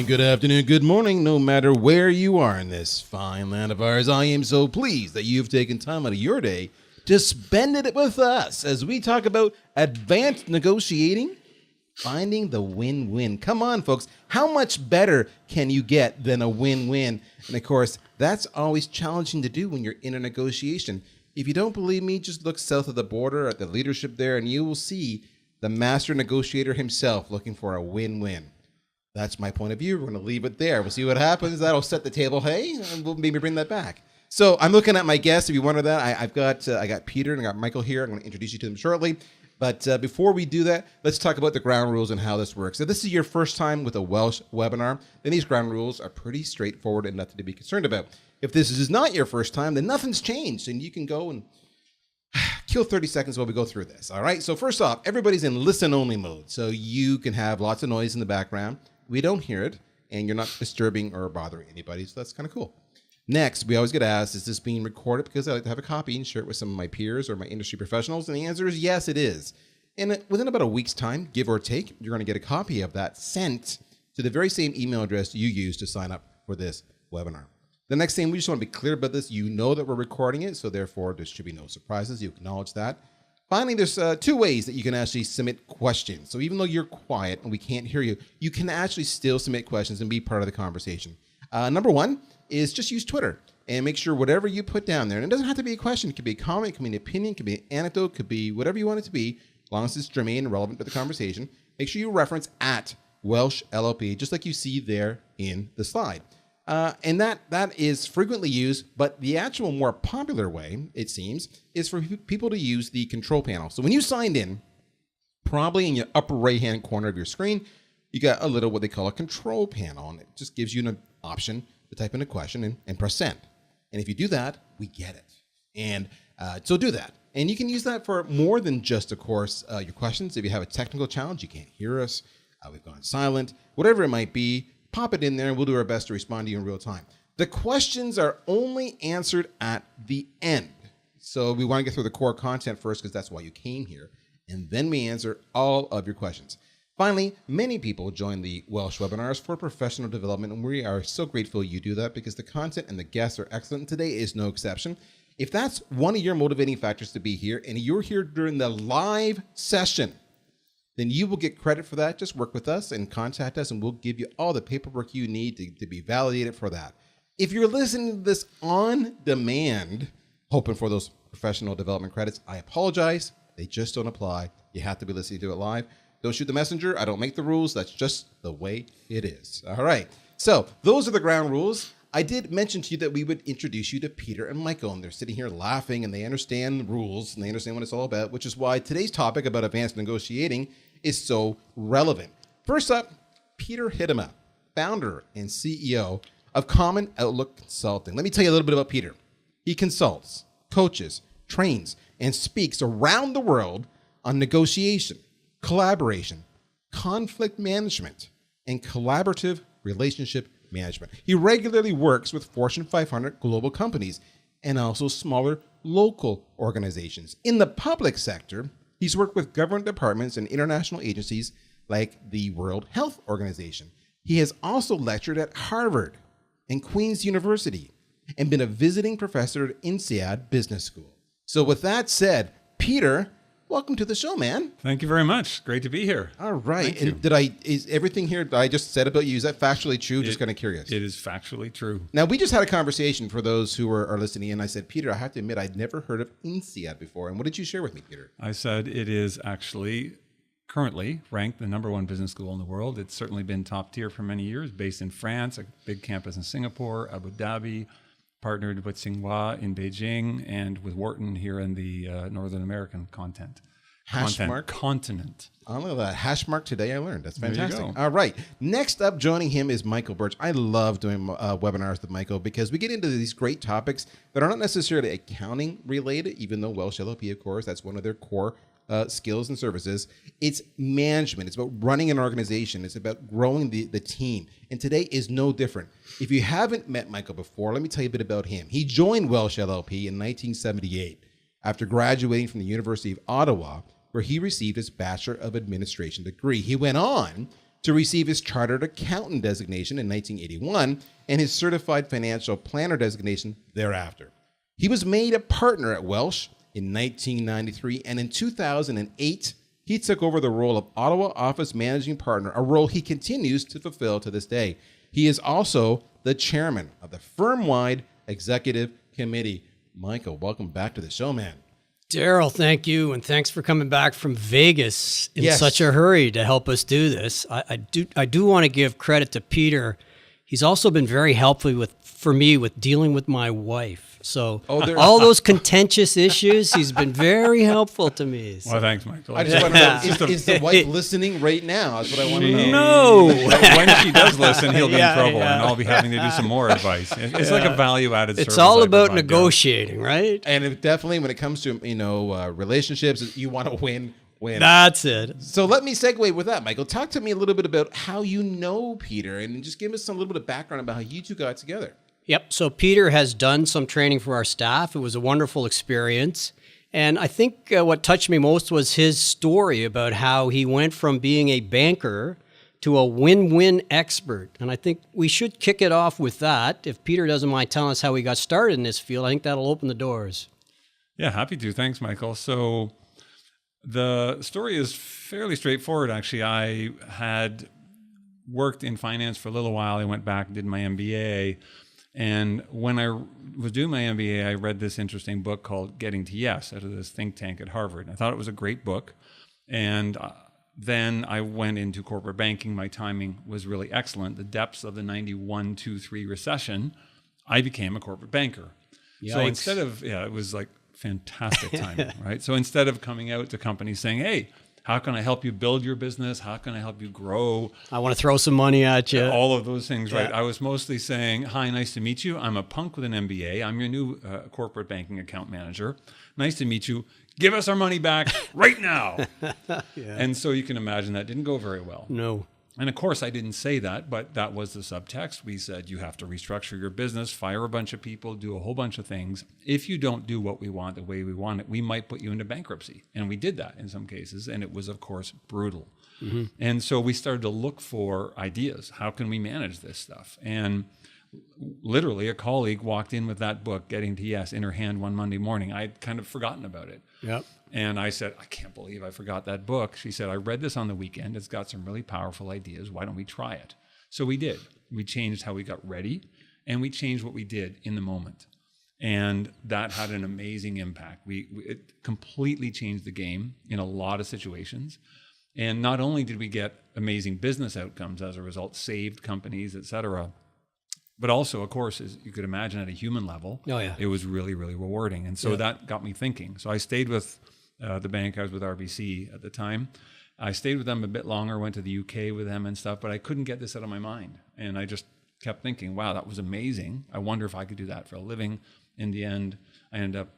evening, good afternoon, good morning, no matter where you are in this fine land of ours. I am so pleased that you've taken time out of your day to spend it with us as we talk about advanced negotiating, finding the win-win. Come on, folks. How much better can you get than a win-win? And of course, that's always challenging to do when you're in a negotiation. If you don't believe me, just look south of the border at the leadership there, and you will see the master negotiator himself looking for a win-win. That's my point of view. We're going to leave it there. We'll see what happens. That'll set the table, hey, and we'll maybe bring that back. So I'm looking at my guests. If you wonder that, I got Peter and I got Michael here. I'm going to introduce you to them shortly. But before we do that, let's talk about the ground rules and how this works. If this is your first time with a Welsh webinar, then these ground rules are pretty straightforward and nothing to be concerned about. If this is not your first time, then nothing's changed, and you can go and kill 30 seconds while we go through this. All right. So first off, everybody's in listen-only mode, so you can have lots of noise in the background. We don't hear it, and you're not disturbing or bothering anybody, so that's kind of cool. Next, we always get asked, is this being recorded? Because I like to have a copy and share it with some of my peers or my industry professionals, and the answer is yes, it is. And within about a week's time, give or take, you're going to get a copy of that sent to the very same email address you used to sign up for this webinar. The next thing, we just want to be clear about this. You know that we're recording it, so therefore there should be no surprises. You acknowledge that. Finally, there's two ways that you can actually submit questions. So even though you're quiet and we can't hear you, you can actually still submit questions and be part of the conversation. Number one is just use Twitter and make sure whatever you put down there, and it doesn't have to be a question. It could be a comment, it could be an opinion, it could be an anecdote, it could be whatever you want it to be, as long as it's germane and relevant to the conversation. Make sure you reference at Welsh LLP, just like you see there in the slide. And that is frequently used, but the actual more popular way, it seems, is for people to use the control panel. So when you signed in, probably in your upper right-hand corner of your screen, you got a little what they call a control panel, and it just gives you an option to type in a question and press send. And if you do that, we get it. And so do that. And you can use that for more than just, of course, your questions. If you have a technical challenge, you can't hear us, we've gone silent, whatever it might be, pop it in there and we'll do our best to respond to you in real time. The questions are only answered at the end. So we want to get through the core content first because that's why you came here. And then we answer all of your questions. Finally, many people join the Welsh webinars for professional development, and we are so grateful you do that because the content and the guests are excellent. Today is no exception. If that's one of your motivating factors to be here and you're here during the live session, then you will get credit for that. Just work with us and contact us, and we'll give you all the paperwork you need to be validated for that. If you're listening to this on demand, hoping for those professional development credits, I apologize. They just don't apply. You have to be listening to it live. Don't shoot the messenger. I don't make the rules. That's just the way it is. All right. So those are the ground rules. I did mention to you that we would introduce you to Peter and Michael, and they're sitting here laughing, and they understand the rules, and they understand what it's all about, which is why today's topic about advanced negotiating is so relevant. First up, Peter Hittema, founder and CEO of Common Outlook Consulting. Let me tell you a little bit about Peter. He consults, coaches, trains, and speaks around the world on negotiation, collaboration, conflict management, and collaborative relationship management. He regularly works with Fortune 500 global companies and also smaller local organizations. In the public sector, he's worked with government departments and international agencies like the World Health Organization. He has also lectured at Harvard and Queen's University and been a visiting professor at INSEAD Business School. So with that said, Peter, welcome to the show, man. Thank you very much. Great to be here. All right. Thank you. And is everything here that I just said about you, is that factually true? Just kind of curious. It is factually true. Now, we just had a conversation for those who are listening, and I said, Peter, I have to admit, I'd never heard of INSEAD before. And what did you share with me, Peter? I said it is actually currently ranked the #1 business school in the world. It's certainly been top tier for many years, based in France, a big campus in Singapore, Abu Dhabi, partnered with Tsinghua in Beijing, and with Wharton here in the Northern American continent. Oh, look at that. Hash mark today I learned. That's fantastic. There you go. All right. Next up, joining him is Michael Birch. I love doing webinars with Michael because we get into these great topics that are not necessarily accounting related, even though Welsh LLP, of course, that's one of their core skills and services. It's management. It's about running an organization. It's about growing the team. And today is no different. If you haven't met Michael before, let me tell you a bit about him. He joined Welsh LLP in 1978 after graduating from the University of Ottawa, where he received his Bachelor of Administration degree. He went on to receive his chartered accountant designation in 1981 and his certified financial planner designation thereafter. He was made a partner at Welsh in 1993, and in 2008, he took over the role of Ottawa Office Managing Partner, a role he continues to fulfill to this day. He is also the chairman of the firm-wide executive committee. Michael, welcome back to the show, man. Daryl, thank you, and thanks for coming back from Vegas in such a hurry to help us do this. I do want to give credit to Peter. He's also been very helpful for me with dealing with my wife. So all those contentious issues, he's been very helpful to me. So. Well, thanks, Michael. I just want to know, is the wife listening right now? That's what I want to No. know. When she does listen, he'll be in trouble, and I'll be having to do some more advice. It's like a value-added service. It's all about negotiating, right? And definitely when it comes to relationships, you want to win. That's it. So let me segue with that, Michael. Talk to me a little bit about how you know Peter, and just give us a little bit of background about how you two got together. Yep. So Peter has done some training for our staff. It was a wonderful experience. And I think what touched me most was his story about how he went from being a banker to a win-win expert. And I think we should kick it off with that. If Peter doesn't mind telling us how he got started in this field, I think that'll open the doors. Yeah, happy to. Thanks, Michael. So the story is fairly straightforward, actually. I had worked in finance for a little while. I went back and did my MBA. And when I was doing my MBA, I read this interesting book called Getting to Yes out of this think tank at Harvard. I thought it was a great book. And then I went into corporate banking. My timing was really excellent. The depths of the 91-2-3 recession, I became a corporate banker. Yikes. So instead of, it was like fantastic timing, right? So instead of coming out to companies saying, hey, how can I help you build your business? How can I help you grow? I want to throw some money at you. All of those things, right? I was mostly saying, hi, nice to meet you. I'm a punk with an MBA. I'm your new corporate banking account manager. Nice to meet you. Give us our money back right now. And so you can imagine that didn't go very well. No. And of course, I didn't say that, but that was the subtext. We said, you have to restructure your business, fire a bunch of people, do a whole bunch of things. If you don't do what we want the way we want it, we might put you into bankruptcy. And we did that in some cases. And it was, of course, brutal. Mm-hmm. And so we started to look for ideas. How can we manage this stuff? And literally a colleague walked in with that book, Getting to Yes, in her hand one Monday morning. I'd kind of forgotten about it. Yep. And I said, I can't believe I forgot that book. She said, I read this on the weekend. It's got some really powerful ideas. Why don't we try it? So we did. We changed how we got ready, and we changed what we did in the moment. And that had an amazing impact. It completely changed the game in a lot of situations. And not only did we get amazing business outcomes as a result, saved companies, et cetera, but also, of course, as you could imagine at a human level, it was really, really rewarding. And so that got me thinking. So I stayed with the bank. I was with RBC at the time. I stayed with them a bit longer, went to the UK with them and stuff, but I couldn't get this out of my mind. And I just kept thinking, wow, that was amazing. I wonder if I could do that for a living. In the end, I ended up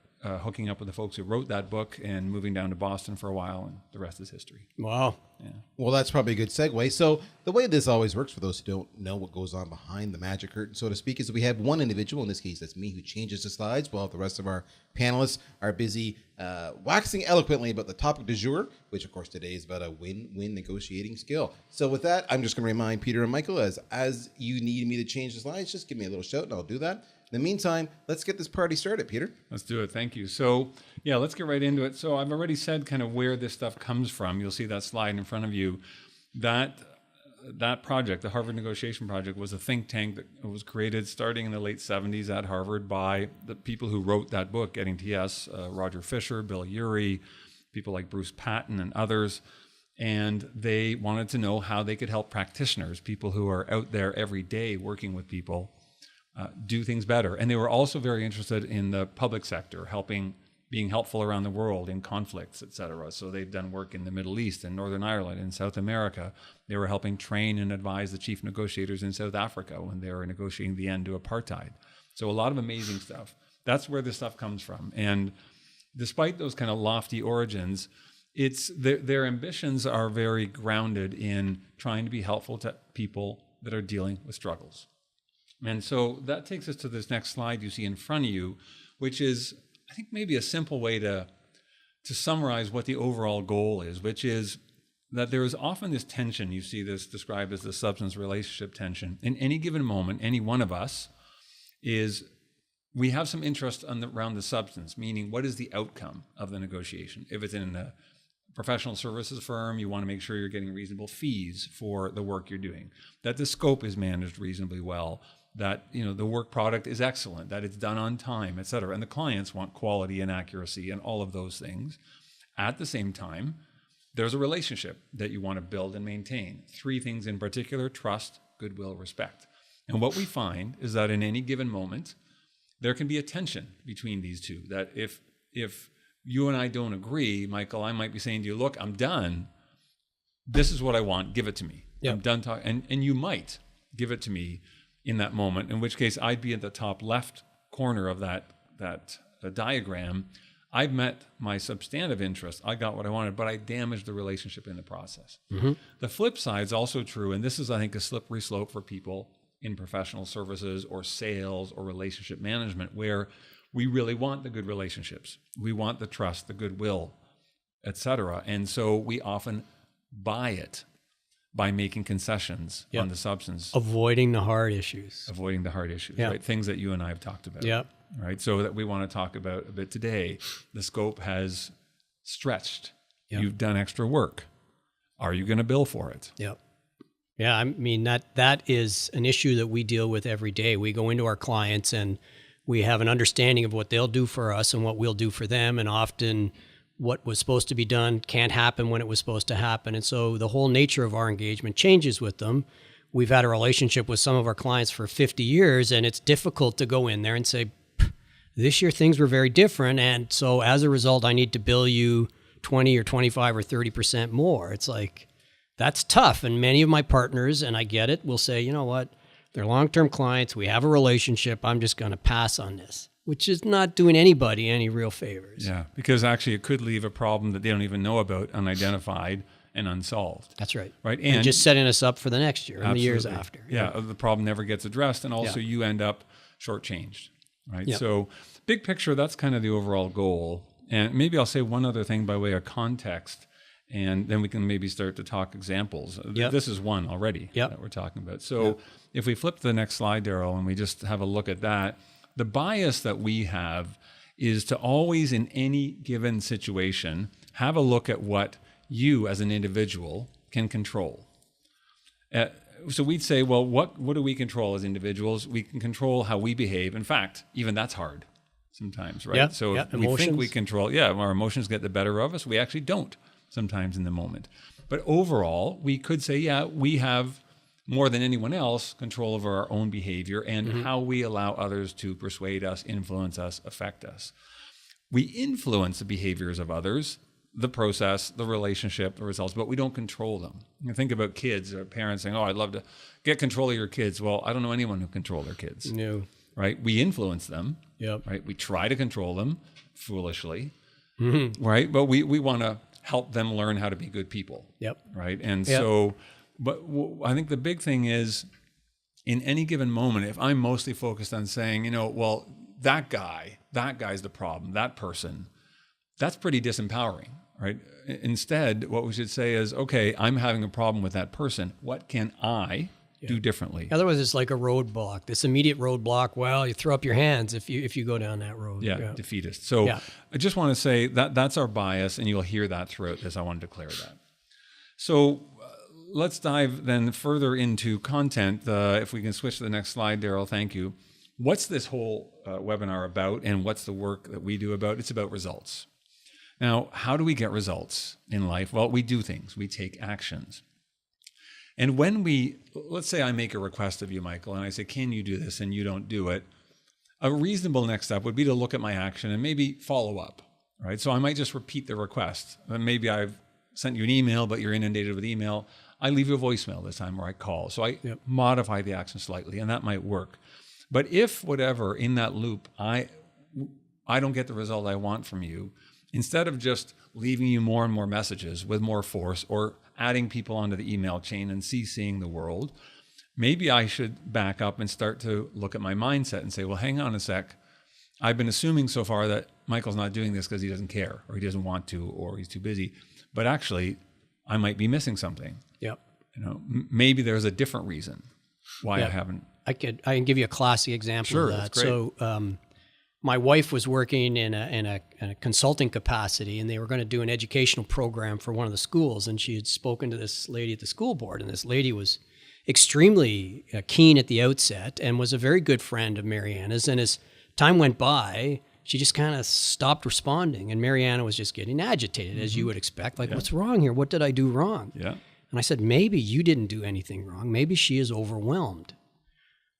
hooking up with the folks who wrote that book and moving down to Boston for a while, and the rest is history. Wow. Yeah. Well, that's probably a good segue. So the way this always works for those who don't know what goes on behind the magic curtain, so to speak, is we have one individual, in this case that's me, who changes the slides while the rest of our panelists are busy waxing eloquently about the topic du jour, which of course today is about a win-win negotiating skill. So with that, I'm just going to remind Peter and Michael, as you need me to change the slides, just give me a little shout and I'll do that. In the meantime, let's get this party started, Peter. Let's do it. Thank you. So, let's get right into it. So I've already said kind of where this stuff comes from. You'll see that slide in front of you. That project, the Harvard Negotiation Project, was a think tank that was created starting in the late 70s at Harvard by the people who wrote that book, Getting to Yes, Roger Fisher, Bill Urey, people like Bruce Patton and others. And they wanted to know how they could help practitioners, people who are out there every day working with people, do things better. And they were also very interested in the public sector, being helpful around the world in conflicts, et cetera. So they've done work in the Middle East and Northern Ireland and South America. They were helping train and advise the chief negotiators in South Africa when they were negotiating the end to apartheid. So a lot of amazing stuff. That's where this stuff comes from. And despite those kind of lofty origins, their ambitions are very grounded in trying to be helpful to people that are dealing with struggles. And so that takes us to this next slide you see in front of you, which is, I think, maybe a simple way to summarize what the overall goal is, which is that there is often this tension. You see this described as the substance relationship tension. In any given moment, any one of us we have some interest around the substance, meaning what is the outcome of the negotiation? If it's in a professional services firm, you want to make sure you're getting reasonable fees for the work you're doing, that the scope is managed reasonably well, that the work product is excellent, that it's done on time, et cetera. And the clients want quality and accuracy and all of those things. At the same time, there's a relationship that you want to build and maintain. 3 things in particular: trust, goodwill, respect. And what we find is that in any given moment, there can be a tension between these two, that if you and I don't agree, Michael, I might be saying to you, look, I'm done. This is what I want. Give it to me. Yep. I'm done talking. And you might give it to me in that moment, in which case I'd be at the top left corner of that diagram. I've met my substantive interest. I got what I wanted, but I damaged the relationship in the process. Mm-hmm. The flip side is also true, and this is, I think, a slippery slope for people in professional services or sales or relationship management, where we really want the good relationships. We want the trust, the goodwill, et cetera. And so we often buy it by making concessions on the substance. Avoiding the hard issues. Right? Things that you and I have talked about. Yeah. Right? So that we want to talk about a bit today. The scope has stretched. Yep. You've done extra work. Are you going to bill for it? Yep. Yeah, I mean, that is an issue that we deal with every day. We go into our clients and we have an understanding of what they'll do for us and what we'll do for them. And often what was supposed to be done can't happen when it was supposed to happen. And so the whole nature of our engagement changes with them. We've had a relationship with some of our clients for 50 years, and it's difficult to go in there and say, this year things were very different. And so as a result, I need to bill you 20 or 25 or 30% more. It's like, that's tough. And many of my partners, and I get it, will say, you know what, they're long-term clients. We have a relationship. I'm just going to pass on this, which is not doing anybody any real favors. Yeah, because actually it could leave a problem that they don't even know about, unidentified and unsolved. That's right. Right. And just setting us up for the next year and the years after. Yeah, the problem never gets addressed. And also you end up shortchanged. Right. Yep. So big picture, that's kind of the overall goal. And maybe I'll say one other thing by way of context, and then we can maybe start to talk examples. Yep. This is one already that we're talking about. So if we flip to the next slide, Daryl, and we just have a look at that, the bias that we have is to always, in any given situation, have a look at what you as an individual can control. So we'd say, well, what do we control as individuals? We can control how we behave. In fact, even that's hard sometimes, right? So if we think we control, our emotions get the better of us. We actually don't sometimes in the moment. But overall, we could say, we have more than anyone else control over our own behavior and how we allow others to persuade us, influence us, affect us. We influence the behaviors of others, the process, the relationship, the results, but we don't control them. You think about kids or parents saying, I'd love to get control of your kids. Well, I don't know anyone who control their kids. No. Right? We influence them. Yep. Right? We try to control them foolishly. Right? But we want to help them learn how to be good people. Yep. Right? And so, but I think the big thing is, in any given moment, if I'm mostly focused on saying, well, that guy's the problem, that person, that's pretty disempowering. Right? Instead, what we should say is, okay, I'm having a problem with that person. What can I do differently? Otherwise, it's like a roadblock, this immediate roadblock. Well, you throw up your hands if you go down that road. Defeatist. So I just want to say that's our bias, and you'll hear that throughout this. I want to declare that. So let's dive then further into content. If we can switch to the next slide, Daryl, thank you. What's this whole webinar about, and what's the work that we do about? It's about results. Now, how do we get results in life? Well, we do things. We take actions. And when let's say I make a request of you, Michael, and I say, can you do this? And you don't do it. A reasonable next step would be to look at my action and maybe follow up, right? So I might just repeat the request. Maybe I've sent you an email, but you're inundated with email. I leave you a voicemail this time, or I call. So I modify the action slightly, and that might work. But if whatever in that loop, I don't get the result I want from you, instead of just leaving you more and more messages with more force or adding people onto the email chain and CCing the world, maybe I should back up and start to look at my mindset and say, well, hang on a sec. I've been assuming so far that Michael's not doing this because he doesn't care or he doesn't want to or he's too busy. But actually, I might be missing something. Yep. You know, maybe there's a different reason why Yeah. I haven't. I can give you a classic example Sure, of that. that's great. So my wife was working in a consulting capacity, and they were going to do an educational program for one of the schools. And she had spoken to this lady at the school board, and this lady was extremely keen at the outset and was a very good friend of Mariana's. And as time went by, she just kind of stopped responding, and Mariana was just getting agitated, as you would expect. Like, what's wrong here? What did I do wrong? Yeah. And I said, maybe you didn't do anything wrong. Maybe she is overwhelmed.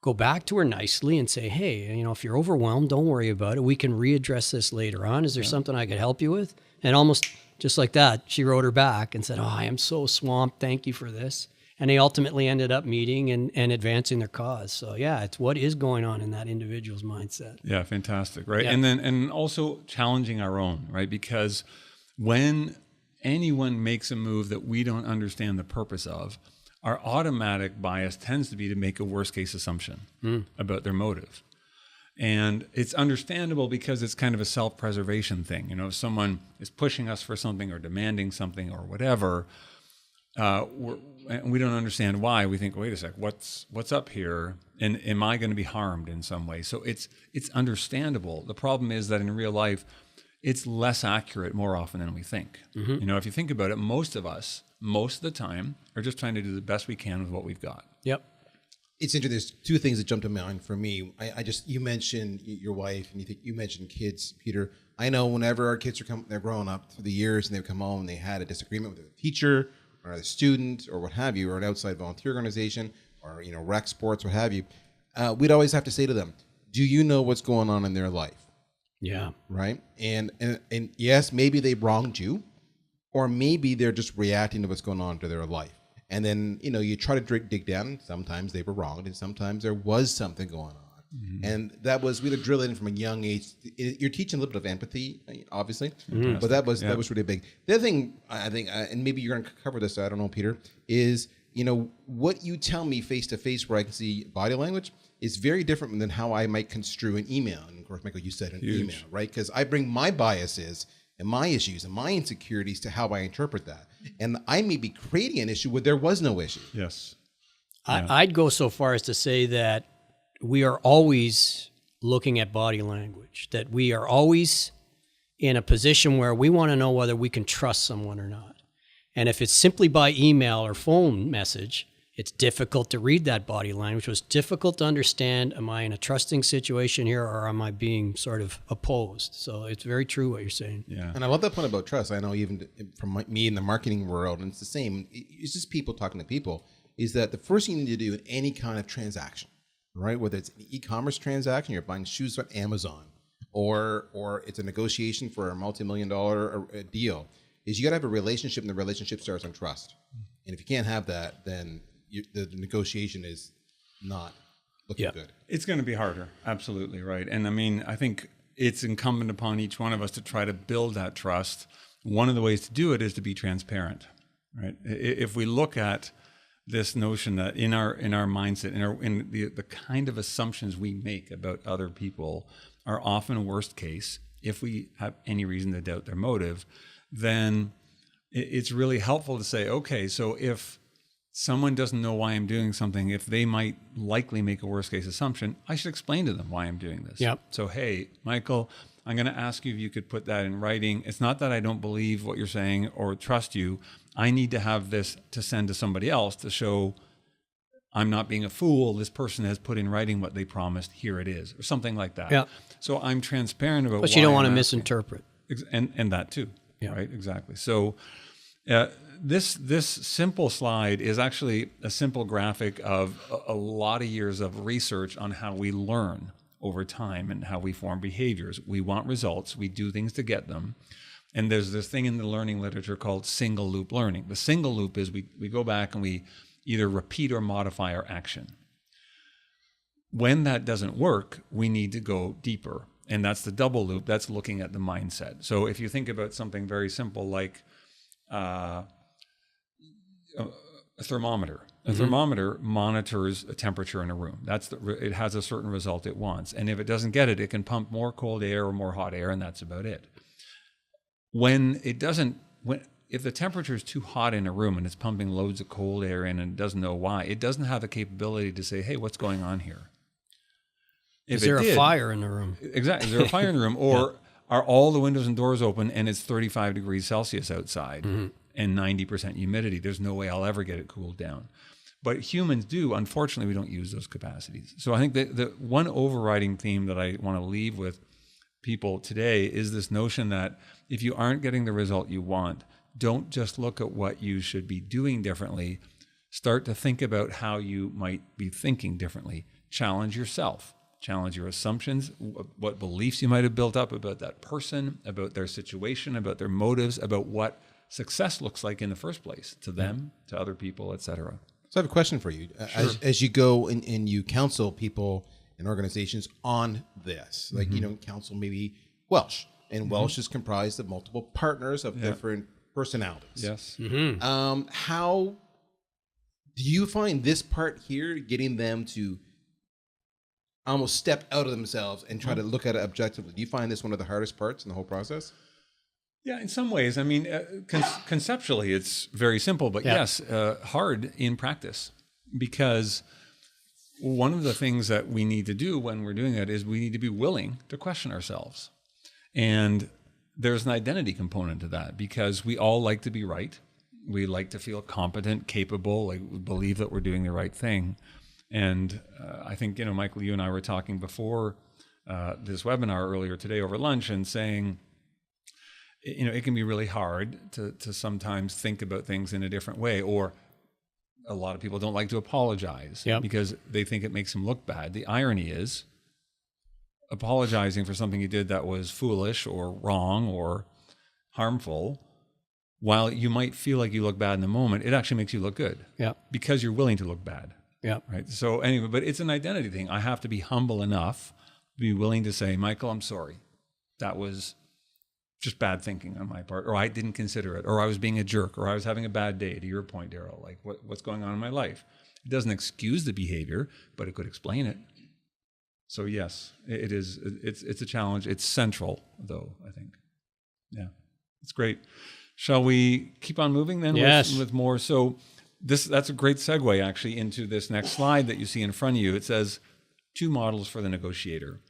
Go back to her nicely and say, hey, you know, if you're overwhelmed, don't worry about it. We can readdress this later on. Is there something I could help you with? And almost just like that, she wrote her back and said, oh, I am so swamped. Thank you for this. And they ultimately ended up meeting and advancing their cause. So yeah, it's what is going on in that individual's mindset. Yeah, fantastic, right? Yeah. And also challenging our own, right? Because when anyone makes a move that we don't understand the purpose of, our automatic bias tends to be to make a worst case assumption about their motive. And it's understandable because it's kind of a self-preservation thing. You know, if someone is pushing us for something or demanding something or whatever, and we don't understand why. We think, wait a sec, what's up here? And am I going to be harmed in some way? So it's understandable. The problem is that in real life, it's less accurate more often than we think. You know, if you think about it, most of us, most of the time, are just trying to do the best we can with what we've got. Yep. It's interesting. There's two things that jump to mind for me. You mentioned your wife, and you mentioned kids, Peter. I know whenever our kids they're growing up through the years, and they come home and they had a disagreement with a teacher or a student or what have you, or an outside volunteer organization, or rec sports, what have you. We'd always have to say to them, "Do you know what's going on in their life?" Yeah. Right? And yes, maybe they wronged you, or maybe they're just reacting to what's going on to their life. And then, you try to dig down. Sometimes they were wronged, and sometimes there was something going on. And that was, we had to drill it in from a young age. You're teaching a little bit of empathy, obviously, but that was really big. The other thing, I think, and maybe you're going to cover this, I don't know, Peter, is, what you tell me face-to-face where I can see body language is very different than how I might construe an email. And of course, Michael, you said an email, right? Because I bring my biases and my issues and my insecurities to how I interpret that. And I may be creating an issue where there was no issue. Yes. I'd go so far as to say that we are always looking at body language, that we are always in a position where we want to know whether we can trust someone or not. And if it's simply by email or phone message, it's difficult to read that body language. It's difficult to understand, am I in a trusting situation here, or am I being sort of opposed? So it's very true what you're saying. Yeah. And I love that point about trust. I know even from me in the marketing world, and it's the same, it's just people talking to people, is that the first thing you need to do in any kind of transaction, right? Whether it's an e-commerce transaction, you're buying shoes on Amazon, or it's a negotiation for a multi-million-dollar deal, is you got to have a relationship, and the relationship starts on trust. And if you can't have that, then the negotiation is not looking good. It's going to be harder. Absolutely right. And I mean, I think it's incumbent upon each one of us to try to build that trust. One of the ways to do it is to be transparent, right? If we look at this notion that in our mindset, in the kind of assumptions we make about other people are often worst case, if we have any reason to doubt their motive, then it's really helpful to say, okay, so if someone doesn't know why I'm doing something, if they might likely make a worst case assumption, I should explain to them why I'm doing this. Yep. So, hey, Michael, I'm going to ask you if you could put that in writing. It's not that I don't believe what you're saying or trust you. I need to have this to send to somebody else to show I'm not being a fool. This person has put in writing what they promised. Here it is, or something like that. Yeah. So I'm transparent about. But why you don't want to I'm asking. misinterpret. And that too. Yeah. Right. Exactly. So. This simple slide is actually a simple graphic of a lot of years of research on how we learn over time and how we form behaviors. We want results. We do things to get them. And there's this thing in the learning literature called single loop learning. The single loop is we go back and we either repeat or modify our action. When that doesn't work, we need to go deeper. And that's the double loop. That's looking at the mindset. So if you think about something very simple like a thermometer. A thermometer monitors a temperature in a room. It has a certain result it wants. And if it doesn't get it, it can pump more cold air or more hot air, and that's about it. When if the temperature is too hot in a room and it's pumping loads of cold air in and it doesn't know why, it doesn't have the capability to say, hey, what's going on here? Is there a fire in the room? Exactly. Is there a fire in the room? Or are all the windows and doors open and it's 35 degrees Celsius outside and 90% humidity? There's no way I'll ever get it cooled down. But humans do. Unfortunately, we don't use those capacities. So I think the one overriding theme that I want to leave with people today is this notion that if you aren't getting the result you want, don't just look at what you should be doing differently. Start to think about how you might be thinking differently. Challenge yourself. Challenge your assumptions, what beliefs you might have built up about that person, about their situation, about their motives, about what success looks like in the first place to them, to other people, etc. So I have a question for you. Sure. As you go and you counsel people and organizations on this, like, counsel maybe Welsh, and Welsh is comprised of multiple partners of different personalities. Yes. How do you find this part here, getting them to almost step out of themselves and try to look at it objectively? Do you find this one of the hardest parts in the whole process? Yeah, in some ways. I mean, conceptually, it's very simple, but yes, hard in practice. Because one of the things that we need to do when we're doing that is we need to be willing to question ourselves. And there's an identity component to that, because we all like to be right. We like to feel competent, capable, like we believe that we're doing the right thing. And I think, Michael, you and I were talking before this webinar earlier today over lunch and saying, it can be really hard to sometimes think about things in a different way, or a lot of people don't like to apologize because they think it makes them look bad. The irony is, apologizing for something you did that was foolish or wrong or harmful, while you might feel like you look bad in the moment, it actually makes you look good because you're willing to look bad. Yeah. Right. So anyway, but it's an identity thing. I have to be humble enough to be willing to say, Michael, I'm sorry. That was just bad thinking on my part, or I didn't consider it, or I was being a jerk, or I was having a bad day, to your point, Daryl, like what's going on in my life. It doesn't excuse the behavior, but it could explain it. So yes, it is. It's a challenge. It's central, though, I think. Yeah, it's great. Shall we keep on moving then? Yes. With more? So that's a great segue actually into this next slide that you see in front of you. It says 2 models for the negotiator.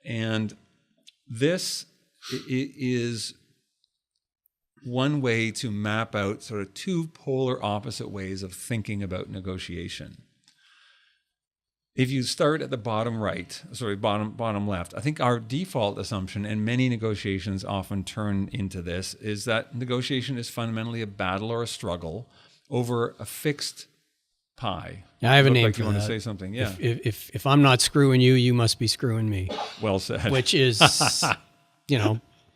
And this is one way to map out sort of 2 polar opposite ways of thinking about negotiation. If you start at the bottom left, I think our default assumption, and many negotiations often turn into this, is that negotiation is fundamentally a battle or a struggle over a fixed pie. I have a name like for you want that. to say something. Yeah. If I'm not screwing you, you must be screwing me. Well said. Which is,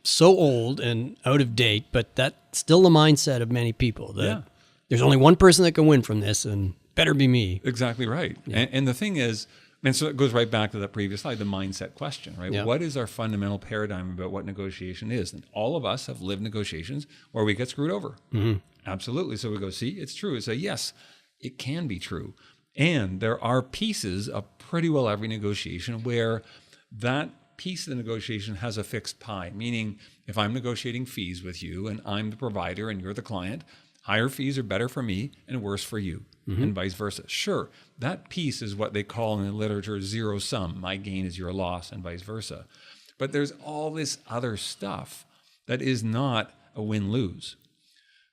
so old and out of date, but that's still the mindset of many people. That there's only one person that can win from this, and better be me. Exactly right. Yeah. And the thing is, and so it goes right back to that previous slide, the mindset question, right? Yeah. What is our fundamental paradigm about what negotiation is? And all of us have lived negotiations where we get screwed over. Mm-hmm. Absolutely. So we go, see, it's true. It's yes, it can be true. And there are pieces of pretty well every negotiation where that piece of the negotiation has a fixed pie, meaning if I'm negotiating fees with you and I'm the provider and you're the client, higher fees are better for me and worse for you, and vice versa. Sure, that piece is what they call in the literature zero sum. My gain is your loss and vice versa. But there's all this other stuff that is not a win-lose.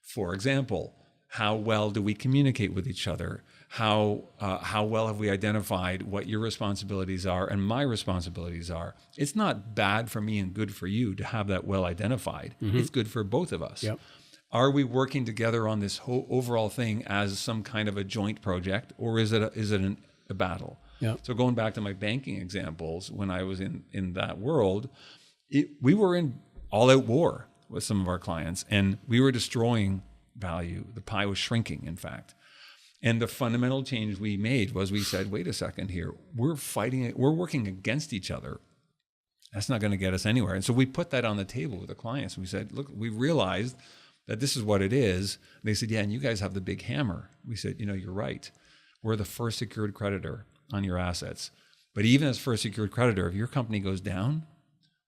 For example, how well do we communicate with each other? How well have we identified what your responsibilities are and my responsibilities are? It's not bad for me and good for you to have that well identified. It's good for both of us. Yep. Are we working together on this whole overall thing as some kind of a joint project, or is it a battle? Yep. So going back to my banking examples, when I was in that world, we were in all-out war with some of our clients, and we were destroying value. The pie was shrinking, in fact. And the fundamental change we made was we said, wait a second here, we're working against each other. That's not going to get us anywhere. And so we put that on the table with the clients. We said, look, we realized that this is what it is. And they said, yeah, and you guys have the big hammer. We said, you're right. We're the first secured creditor on your assets. But even as first secured creditor, if your company goes down,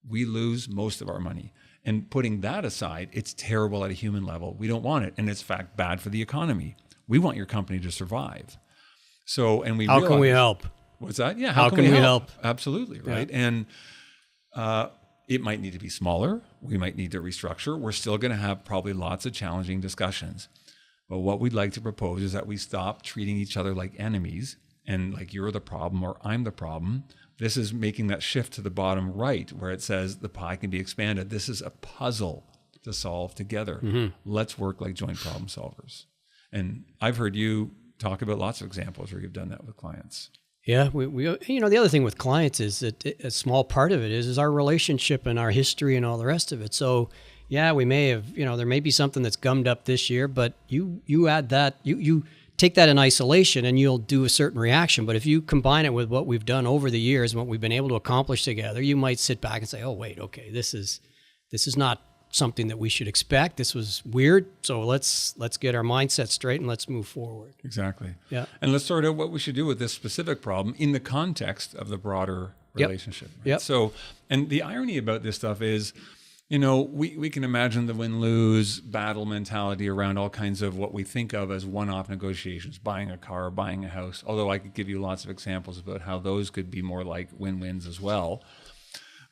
we lose most of our money. And putting that aside, it's terrible at a human level. We don't want it. And it's, in fact, bad for the economy. We want your company to survive. So, and we How can we help? What's that? Yeah. How can we help? Absolutely. Right. Yeah. And it might need to be smaller. We might need to restructure. We're still going to have probably lots of challenging discussions. But what we'd like to propose is that we stop treating each other like enemies and like you're the problem or I'm the problem. This is making that shift to the bottom right where it says the pie can be expanded. This is a puzzle to solve together. Let's work like joint problem solvers. And I've heard you talk about lots of examples where you've done that with clients. Yeah, we the other thing with clients is that a small part of it is our relationship and our history and all the rest of it. So yeah, we may have, there may be something that's gummed up this year, but you add that, you take that in isolation and you'll do a certain reaction. But if you combine it with what we've done over the years and what we've been able to accomplish together, you might sit back and say, oh, wait, okay, this is not something that we should expect. This was weird. So let's get our mindset straight and let's move forward. Exactly. Yeah. And let's sort out what we should do with this specific problem in the context of the broader relationship. Right? Yep. So, and the irony about this stuff is, we can imagine the win-lose battle mentality around all kinds of what we think of as one-off negotiations, buying a car, buying a house, although I could give you lots of examples about how those could be more like win-wins as well.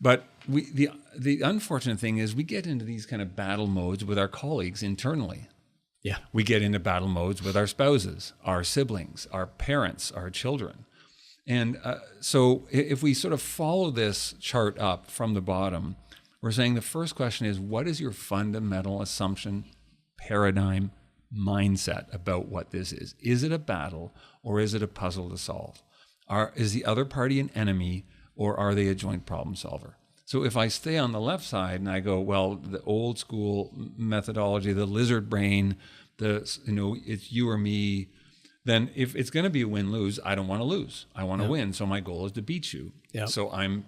But the unfortunate thing is we get into these kind of battle modes with our colleagues internally. Yeah. We get into battle modes with our spouses, our siblings, our parents, our children. And so if we sort of follow this chart up from the bottom, we're saying the first question is, what is your fundamental assumption, paradigm, mindset about what this is? Is it a battle or is it a puzzle to solve? Is the other party an enemy or are they a joint problem solver? So if I stay on the left side and I go, well, the old school methodology, the lizard brain, it's you or me, then if it's going to be a win-lose, I don't want to lose. I want to win. So my goal is to beat you. Yep. So I'm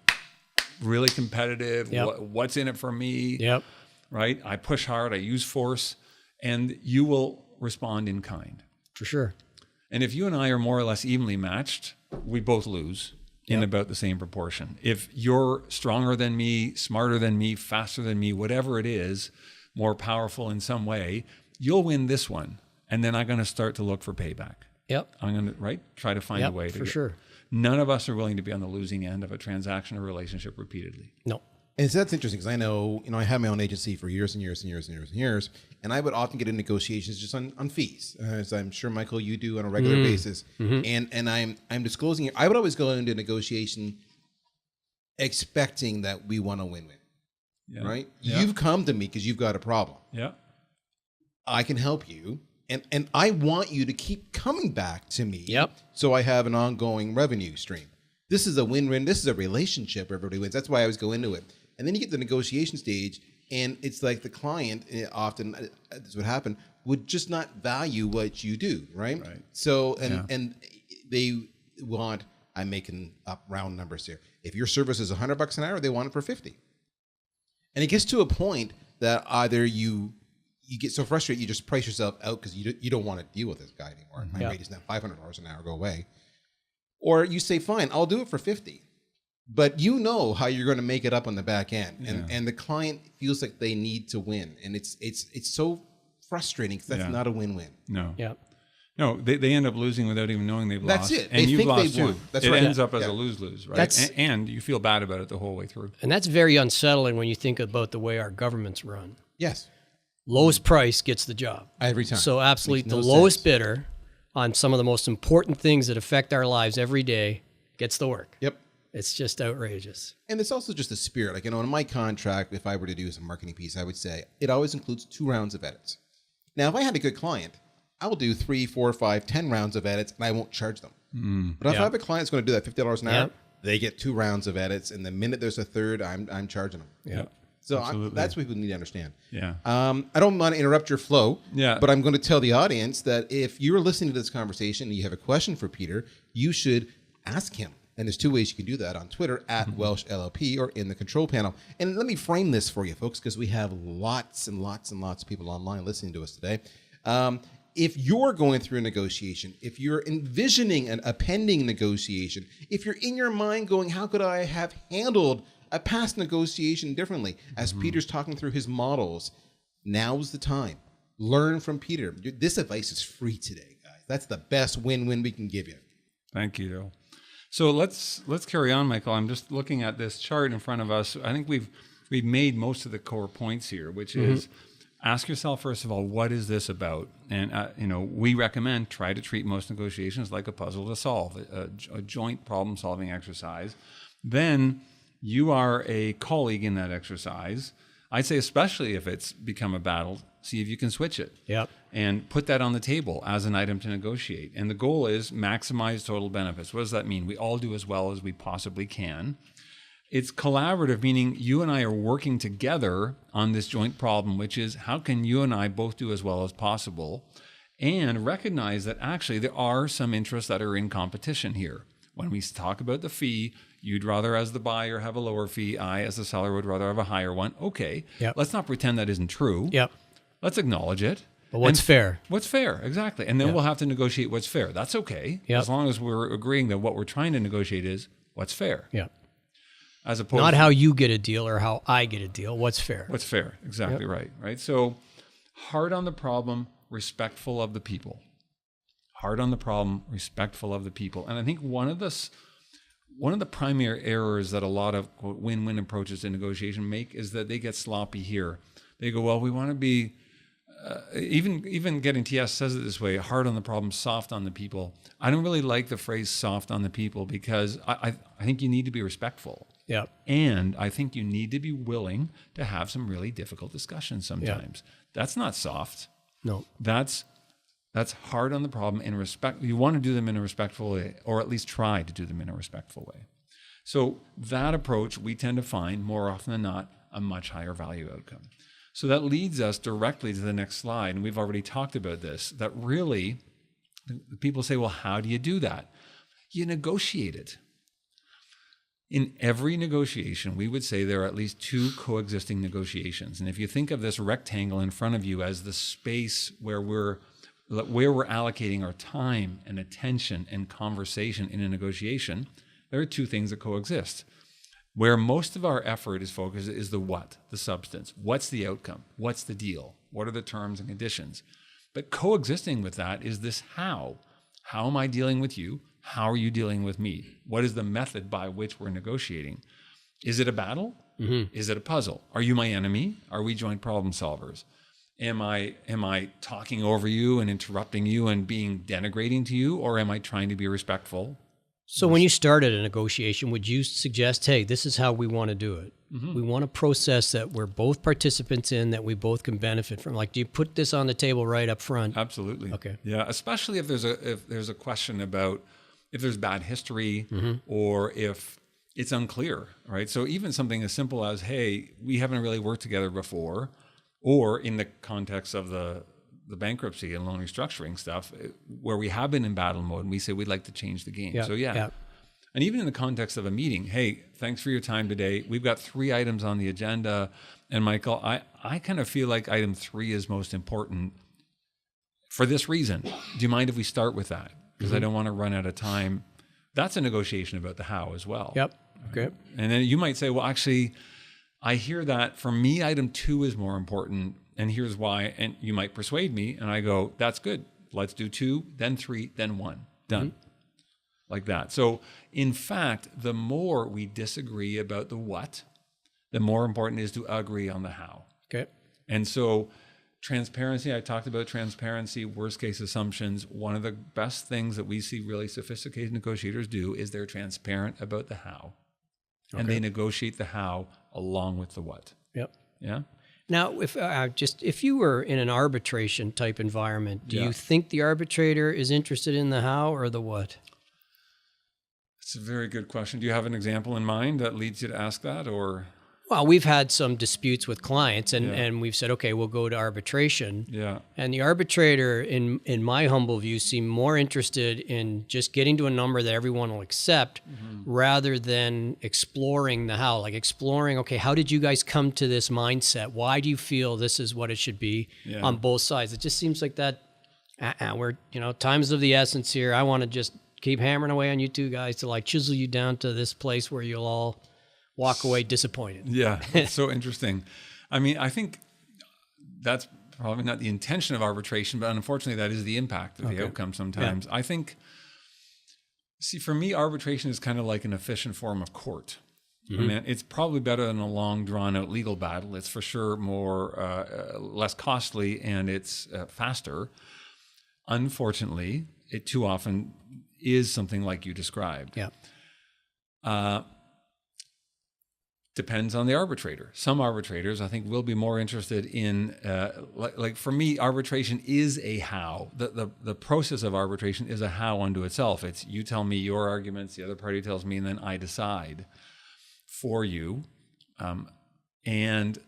really competitive. Yep. What's in it for me? Yep. Right? I push hard. I use force. And you will respond in kind. For sure. And if you and I are more or less evenly matched, we both lose in about the same proportion. If you're stronger than me, smarter than me, faster than me, whatever it is, more powerful in some way, you'll win this one. And then I'm going to start to look for payback. Yep. I'm going to, try to find a way to for sure. None of us are willing to be on the losing end of a transaction or relationship repeatedly. No. And so that's interesting because I know, I had my own agency for years and years and years and years and years, and I would often get in negotiations just on fees, as I'm sure, Michael, you do on a regular basis. And I'm disclosing it. I would always go into a negotiation expecting that we want to win-win, right? Yeah. You've come to me because you've got a problem. Yeah. I can help you, and I want you to keep coming back to me. Yep. So I have an ongoing revenue stream. This is a win-win. This is a relationship. Everybody wins. That's why I always go into it. And then you get to the negotiation stage, and it's like the client, often, this is what happened, would just not value what you do, right? Right. So, and they want, I'm making up round numbers here. If your service is $100 an hour, they want it for 50. And it gets to a point that either you get so frustrated, you just price yourself out because you don't want to deal with this guy anymore. My rate is now $500 an hour, go away. Or you say, fine, I'll do it for 50. But you know how you're going to make it up on the back end. And the client feels like they need to win. And it's so frustrating because that's not a win-win. No. Yeah. No, they end up losing without even knowing they've That's lost. it. And They you've think lost they've too. won. That's it right. ends up as Yeah. a lose-lose, right? That's- And you feel bad about it the whole way through. And that's very unsettling when you think about the way our government's run. Yes. Lowest price gets the job. Every time. So absolutely, Makes no the lowest sense. bidder on some of the most important things that affect our lives every day gets the work. Yep. It's just outrageous. And it's also just the spirit. Like, in my contract, if I were to do some marketing piece, I would say it always includes 2 rounds of edits. Now, if I had a good client, I will do 3, 4, 5, 10 rounds of edits, and I won't charge them. But if I have a client that's going to do that $50 an hour, Yep. they get 2 rounds of edits, and the minute there's a third, I'm charging them. Yeah. So Absolutely. that's what people need to understand. Yeah. I don't want to interrupt your flow, Yeah. but I'm going to tell the audience that if you're listening to this conversation and you have a question for Peter, you should ask him. And there's 2 ways you can do that: on Twitter at Welsh LLP or in the control panel. And let me frame this for you, folks, because we have lots and lots and lots of people online listening to us today. If you're going through a negotiation, if you're envisioning a pending negotiation, if you're in your mind going, how could I have handled a past negotiation differently. As Peter's talking through his models, now's the time. Learn from Peter. This advice is free today, guys. That's the best win-win we can give you. Thank you, Joe. So let's carry on, Michael. I'm just looking at this chart in front of us. I think we've made most of the core points here, which is ask yourself, first of all, what is this about? And, we recommend try to treat most negotiations like a puzzle to solve, a joint problem-solving exercise. Then you are a colleague in that exercise. I'd say especially if it's become a battle, see if you can switch it. Yep. And put that on the table as an item to negotiate. And the goal is maximize total benefits. What does that mean? We all do as well as we possibly can. It's collaborative, meaning you and I are working together on this joint problem, which is how can you and I both do as well as possible, and recognize that actually there are some interests that are in competition here. When we talk about the fee, you'd rather as the buyer have a lower fee. I as the seller would rather have a higher one. Okay, Yep. Let's not pretend that isn't true. Yep. Let's acknowledge it. But what's fair? What's fair, exactly. And then we'll have to negotiate what's fair. That's okay, Yep. as long as we're agreeing that what we're trying to negotiate is what's fair. Yeah. As opposed Not to how you get a deal or how I get a deal. What's fair? what's fair. Exactly right. So hard on the problem, respectful of the people. Hard on the problem, respectful of the people. And I think one of the primary errors that a lot of quote, win-win approaches to negotiation make is that they get sloppy here. They go, well, we want to be, even Getting TS says it this way, hard on the problem, soft on the people. I don't really like the phrase soft on the people because I think you need to be respectful. Yeah. And I think you need to be willing to have some really difficult discussions sometimes. That's not soft. No. That's hard on the problem in respect. You want to do them in a respectful way, or at least try to do them in a respectful way. So that approach, we tend to find more often than not a much higher value outcome. So that leads us directly to the next slide. And we've already talked about this, that really people say, well, how do you do that? You negotiate it. In every negotiation, we would say there are at least two coexisting negotiations. And if you think of this rectangle in front of you as the space where we're allocating our time and attention and conversation in a negotiation, there are two things that coexist. Where most of our effort is focused is the what, the substance. What's the outcome? What's the deal? What are the terms and conditions? But coexisting with that is this how. How am I dealing with you? How are you dealing with me? What is the method by which we're negotiating? Is it a battle? Mm-hmm. Is it a puzzle? Are you my enemy? Are we joint problem solvers? Am I talking over you and interrupting you and being denigrating to you, or am I trying to be respectful? So when you started a negotiation, would you suggest, hey, this is how we want to do it? Mm-hmm. We want a process that we're both participants in, that we both can benefit from. Like, do you put this on the table right up front? Absolutely. Okay. Yeah, especially if there's a question about if there's bad history or if it's unclear, right? So even something as simple as, hey, we haven't really worked together before, or in the context of the bankruptcy and loan restructuring stuff, where we have been in battle mode and we say we'd like to change the game. Yeah, So yeah. And even in the context of a meeting, hey, thanks for your time today. We've got 3 items on the agenda. And Michael, I kind of feel like item 3 is most important for this reason. Do you mind if we start with that? Because I don't want to run out of time. That's a negotiation about the how as well. Yep. Okay. And then you might say, well, actually, I hear that for me, item 2 is more important. And here's why. And you might persuade me. And I go, that's good. Let's do 2, then 3, then 1. Done. Mm-hmm. Like that. So in fact, the more we disagree about the what, the more important it is to agree on the how. Okay. And so transparency, I talked about transparency, worst case assumptions. One of the best things that we see really sophisticated negotiators do is they're transparent about the how. Okay. And they negotiate the how along with the what. Yep. Yeah. Now, if you were in an arbitration type environment, do you think the arbitrator is interested in the how or the what? It's a very good question. Do you have an example in mind that leads you to ask that, or? Well, we've had some disputes with clients, and we've said, okay, we'll go to arbitration. Yeah. And the arbitrator, in my humble view, seemed more interested in just getting to a number that everyone will accept, rather than exploring the how. Like exploring, okay, how did you guys come to this mindset? Why do you feel this is what it should be on both sides? It just seems like that. We're time's of the essence here. I want to just keep hammering away on you two guys to like chisel you down to this place where you'll all walk away disappointed. Yeah, it's so interesting. I mean, I think that's probably not the intention of arbitration, but unfortunately that is the impact of the outcome sometimes. I think, see, for me, arbitration is kind of like an efficient form of court. I mean, it's probably better than a long, drawn-out legal battle. It's for sure more less costly, and it's faster. Unfortunately, it too often is something like you described. Yeah. Depends on the arbitrator. Some arbitrators, I think, will be more interested in, like for me, arbitration is a how. The process of arbitration is a how unto itself. It's you tell me your arguments, the other party tells me, and then I decide for you. And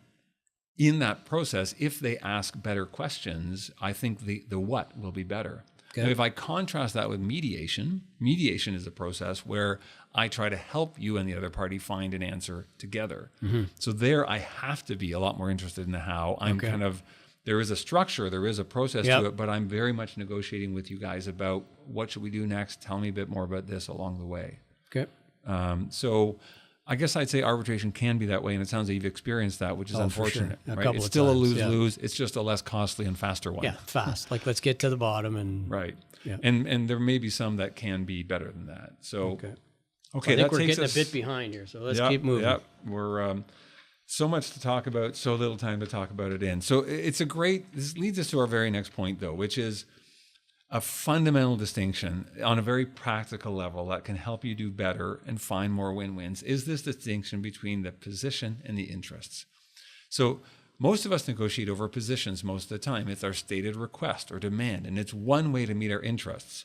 in that process, if they ask better questions, I think the what will be better. Okay. Now, if I contrast that with mediation is a process where I try to help you and the other party find an answer together. So there I have to be a lot more interested in the how. I'm kind of, there is a structure, there is a process to it, but I'm very much negotiating with you guys about what should we do next? Tell me a bit more about this along the way. Okay. So I guess I'd say arbitration can be that way, and it sounds like you've experienced that, which is unfortunate. For sure. Right? It's still a lose-lose. It's just a less costly and faster one. Yeah, fast. Like, let's get to the bottom and Right. Yeah. And there may be some that can be better than that. So okay. okay, I think that we're takes getting us a bit behind here, so let's Yep, keep moving. Yep. We're so much to talk about, so little time to talk about it in. So it's a great. This leads us to our very next point, though, which is a fundamental distinction on a very practical level that can help you do better and find more win-wins. Is this distinction between the position and the interests? So most of us negotiate over positions most of the time. It's our stated request or demand, and it's one way to meet our interests.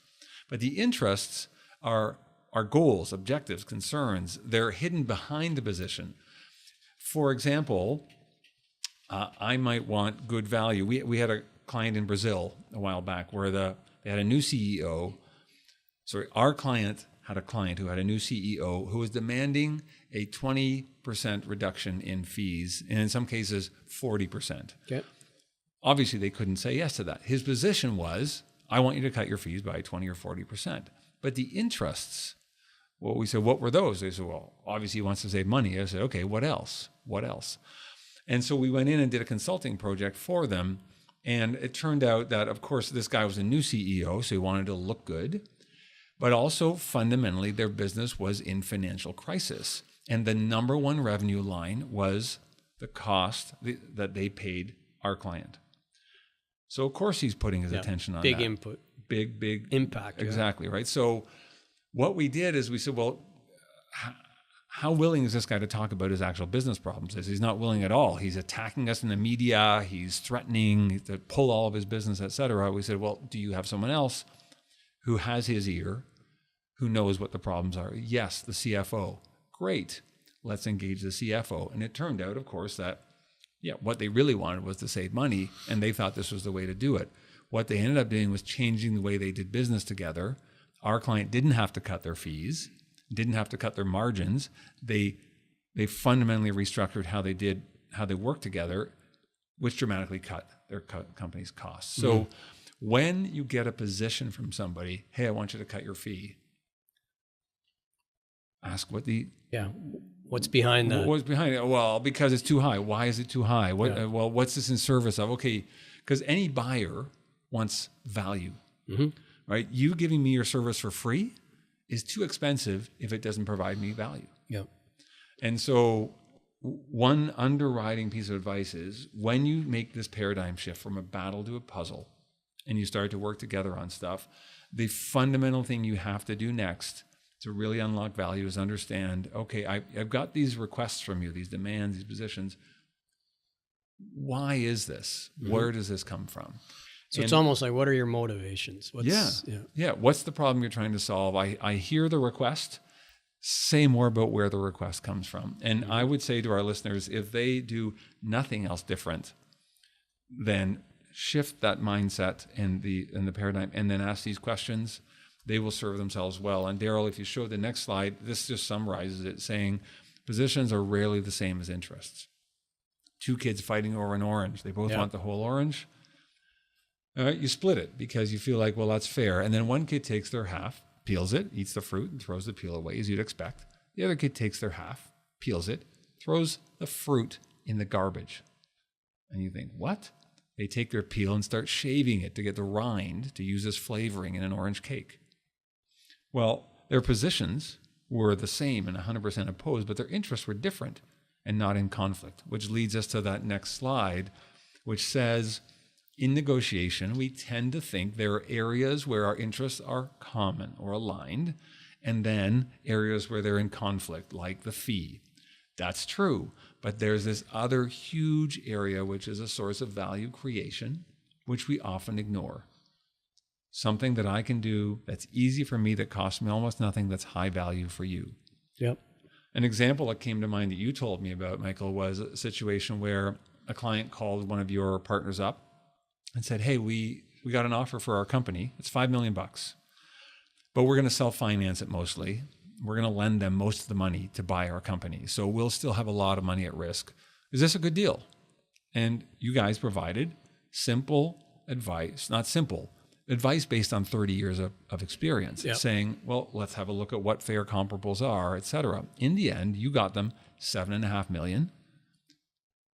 But the interests are our goals, objectives, concerns. They're hidden behind the position. For example, I might want good value. We had a client in Brazil a while back where they had a new CEO. Sorry, our client had a client who had a new CEO who was demanding a 20% reduction in fees, and in some cases, 40%. Okay. Obviously, they couldn't say yes to that. His position was, I want you to cut your fees by 20 or 40%. But the interests, well, we said, what were those? They said, well, obviously he wants to save money. I said, okay, what else? What else? And so we went in and did a consulting project for them. And it turned out that, of course, this guy was a new CEO, so he wanted to look good. But also, fundamentally, their business was in financial crisis. And the number one revenue line was the cost that they paid our client. So, of course, he's putting his attention on big that. input. Big Impact. Exactly, right? So what we did is we said, well, how willing is this guy to talk about his actual business problems? He's not willing at all. He's attacking us in the media. He's threatening to pull all of his business, et cetera. We said, well, do you have someone else who has his ear, who knows what the problems are? Yes, the CFO. Great. Let's engage the CFO. And it turned out, of course, that what they really wanted was to save money, and they thought this was the way to do it. What they ended up doing was changing the way they did business together. Our client didn't have to cut their fees, didn't have to cut their margins. They fundamentally restructured how they worked together, which dramatically cut their company's costs. So when you get a position from somebody, hey, I want you to cut your fee, ask What's behind that? What's behind it? Well, because it's too high. Why is it too high? Well, what's this in service of? Okay, because any buyer wants value, right? You giving me your service for free is too expensive if it doesn't provide me value. Yep. And so one underwriting piece of advice is when you make this paradigm shift from a battle to a puzzle and you start to work together on stuff, the fundamental thing you have to do next to really unlock value is understand, okay, I've got these requests from you, these demands, these positions. Why is this? Where does this come from? So it's almost like, what are your motivations? What's the problem you're trying to solve? I hear the request. Say more about where the request comes from. And I would say to our listeners, if they do nothing else different than shift that mindset and the paradigm and then ask these questions, they will serve themselves well. And Daryl, if you show the next slide, this just summarizes it, saying positions are rarely the same as interests. Two kids fighting over an orange. They both want the whole orange. All right, you split it because you feel like, well, that's fair. And then one kid takes their half, peels it, eats the fruit, and throws the peel away, as you'd expect. The other kid takes their half, peels it, throws the fruit in the garbage. And you think, what? They take their peel and start shaving it to get the rind to use as flavoring in an orange cake. Well, their positions were the same and 100% opposed, but their interests were different and not in conflict, which leads us to that next slide, which says, in negotiation, we tend to think there are areas where our interests are common or aligned, and then areas where they're in conflict, like the fee. That's true, but there's this other huge area which is a source of value creation, which we often ignore. Something that I can do that's easy for me, that costs me almost nothing, that's high value for you. Yep. An example that came to mind that you told me about, Michael, was a situation where a client called one of your partners up and said, hey, we got an offer for our company. It's $5 million, but we're going to self-finance it mostly. We're going to lend them most of the money to buy our company. So we'll still have a lot of money at risk. Is this a good deal? And you guys provided simple advice, not simple, advice based on 30 years of experience, saying, well, let's have a look at what fair comparables are, et cetera. In the end, you got them $7.5 million,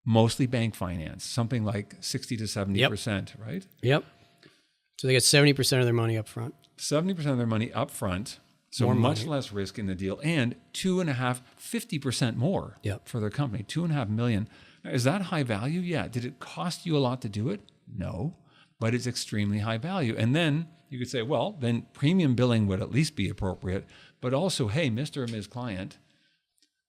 mostly bank finance, something like 60 to 70%, right? Yep. So they get 70% of their money up front. 70% of their money up front, so More much money. less risk in the deal, and 50% more for their company, $2.5 million. Now, is that high value? Yeah. Did it cost you a lot to do it? No, but it's extremely high value. And then you could say, well, then premium billing would at least be appropriate, but also, hey, Mr. and Ms. Client,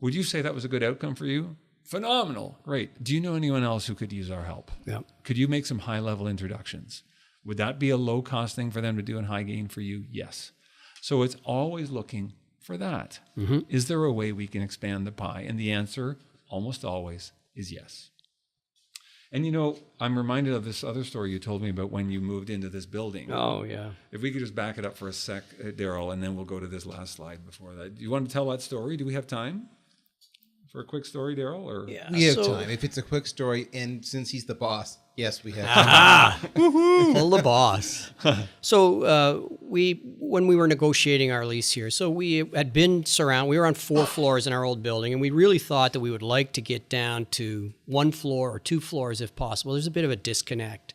would you say that was a good outcome for you? Phenomenal. Great. Do you know anyone else who could use our help? Yep. Could you make some high-level introductions? Would that be a low-cost thing for them to do and high gain for you? Yes. So it's always looking for that. Mm-hmm. Is there a way we can expand the pie? And the answer, almost always, is yes. And you know, I'm reminded of this other story you told me about when you moved into this building. Oh, yeah. If we could just back it up for a sec, Daryl, and then we'll go to this last slide before that. Do you want to tell that story? Do we have time for a quick story, Daryl? Or Yeah. We have so, time. If it's a quick story, and since he's the boss, yes, we have time. Pull the boss. So when we were negotiating our lease here, so we had been surrounded. We were on 4 floors in our old building, and we really thought that we would like to get down to 1 floor or 2 floors if possible. There's a bit of a disconnect,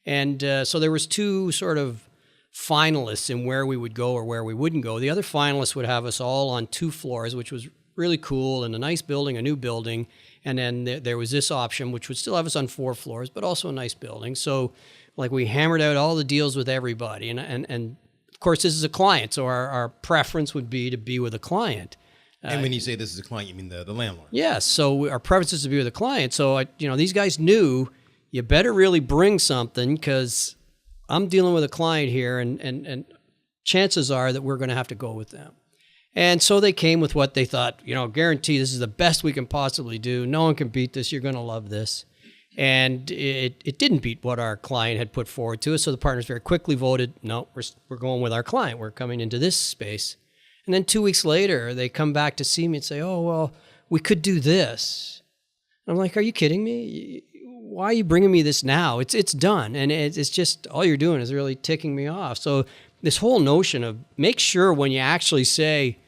and so there was 2 sort of finalists in where we would go or where we wouldn't go. The other finalists would have us all on 2 floors, which was really cool, and a nice building, a new building. And then there was this option, which would still have us on 4 floors, but also a nice building. So like we hammered out all the deals with everybody. And of course, this is a client. So our preference would be to be with a client. And when you say this is a client, you mean the landlord? Yes. So our preference is to be with a client. So, these guys knew you better really bring something because I'm dealing with a client here, and chances are that we're going to have to go with them. And so they came with what they thought, guarantee this is the best we can possibly do. No one can beat this. You're going to love this. And it didn't beat what our client had put forward to us. So the partners very quickly voted, no, we're going with our client. We're coming into this space. And then 2 weeks later, they come back to see me and say, oh, well, we could do this. And I'm like, are you kidding me? Why are you bringing me this now? It's done. And it's just, all you're doing is really ticking me off. So this whole notion of make sure when you actually say,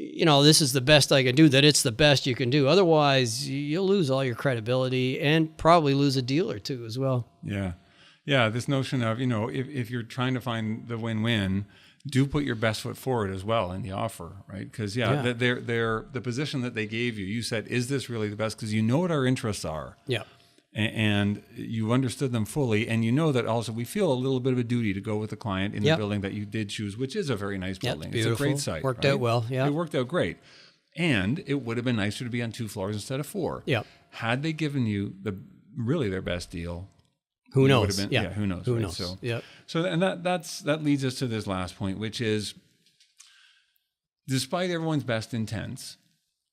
this is the best I can do, that it's the best you can do. Otherwise, you'll lose all your credibility and probably lose a deal or two as well. Yeah. Yeah. This notion of, if you're trying to find the win-win, do put your best foot forward as well in the offer, right? Because, the position that they gave you, you said, is this really the best? Because you know what our interests are. Yeah. And you understood them fully, and you know that also we feel a little bit of a duty to go with the client in the building that you did choose, which is a very nice building. It's a great site. Worked right? out well, yeah. It worked out great. And it would have been nicer to be on 2 floors instead of 4. Yeah. Had they given you really their best deal, who knows? Would have been, who knows? Who right? knows? So that leads us to this last point, which is, despite everyone's best intents,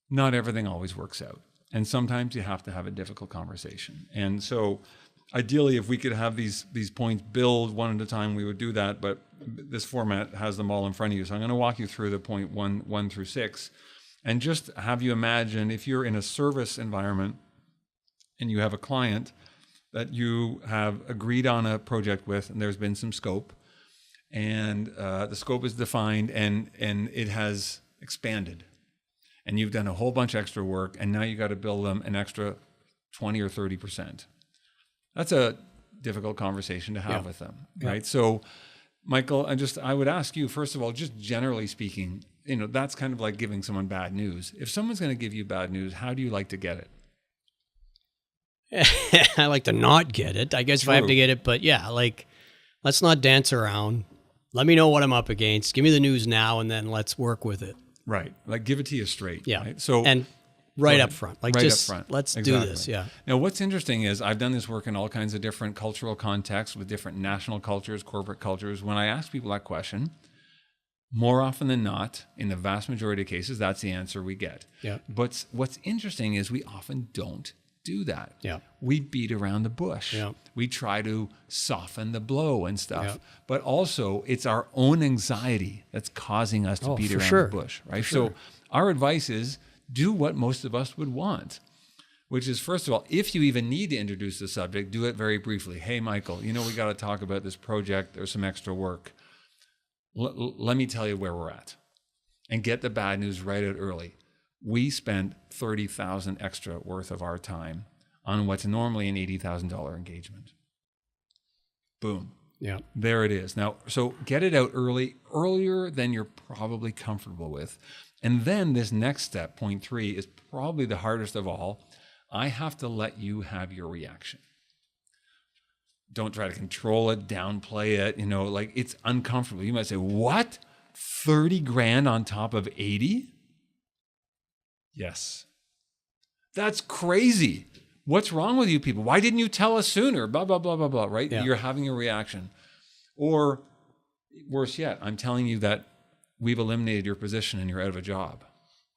not everything always works out. And sometimes you have to have a difficult conversation. And so ideally, if we could have these points build one at a time, we would do that. But this format has them all in front of you. So I'm going to walk you through the point 1 through 6 and just have you imagine if you're in a service environment and you have a client that you have agreed on a project with, and there's been some scope, and the scope is defined and it has expanded. and you've done a whole bunch extra work, and now you got to bill them an extra 20 or 30%. That's a difficult conversation to have with them, right? So, Michael, I would ask you, first of all, just generally speaking, that's kind of like giving someone bad news. If someone's going to give you bad news, how do you like to get it? I like to not get it, I guess, if I have to get it. But yeah, like, let's not dance around. Let me know what I'm up against. Give me the news now, and then let's work with it. Right. Like, give it to you straight. Yeah. Right? So, and right up front. Like, just up front. let's do Exactly. this. Yeah. Now, what's interesting is I've done this work in all kinds of different cultural contexts with different national cultures, corporate cultures. When I ask people that question, more often than not, in the vast majority of cases, that's the answer we get. Yeah. But what's interesting is we often don't do that. Yeah. We beat around the bush. Yeah. We try to soften the blow and stuff. Yeah. But also, it's our own anxiety that's causing us to beat for around sure. the bush, right? For sure. So our advice is do what most of us would want, which is, first of all, if you even need to introduce the subject, do it very briefly. Hey, Michael, we got to talk about this project. There's some extra work. Let me tell you where we're at, and get the bad news right out early. We spent $30,000 extra worth of our time on what's normally an $80,000 engagement. Boom. Yeah. There it is. Now, so get it out earlier than you're probably comfortable with. And then this next step, point 3, is probably the hardest of all. I have to let you have your reaction. Don't try to control it, downplay it. Like, it's uncomfortable. You might say, what? 30 grand on top of 80? Yes. That's crazy. What's wrong with you people? Why didn't you tell us sooner? Blah, blah, blah, blah, blah, right? Yeah. You're having a reaction. Or worse yet, I'm telling you that we've eliminated your position and you're out of a job.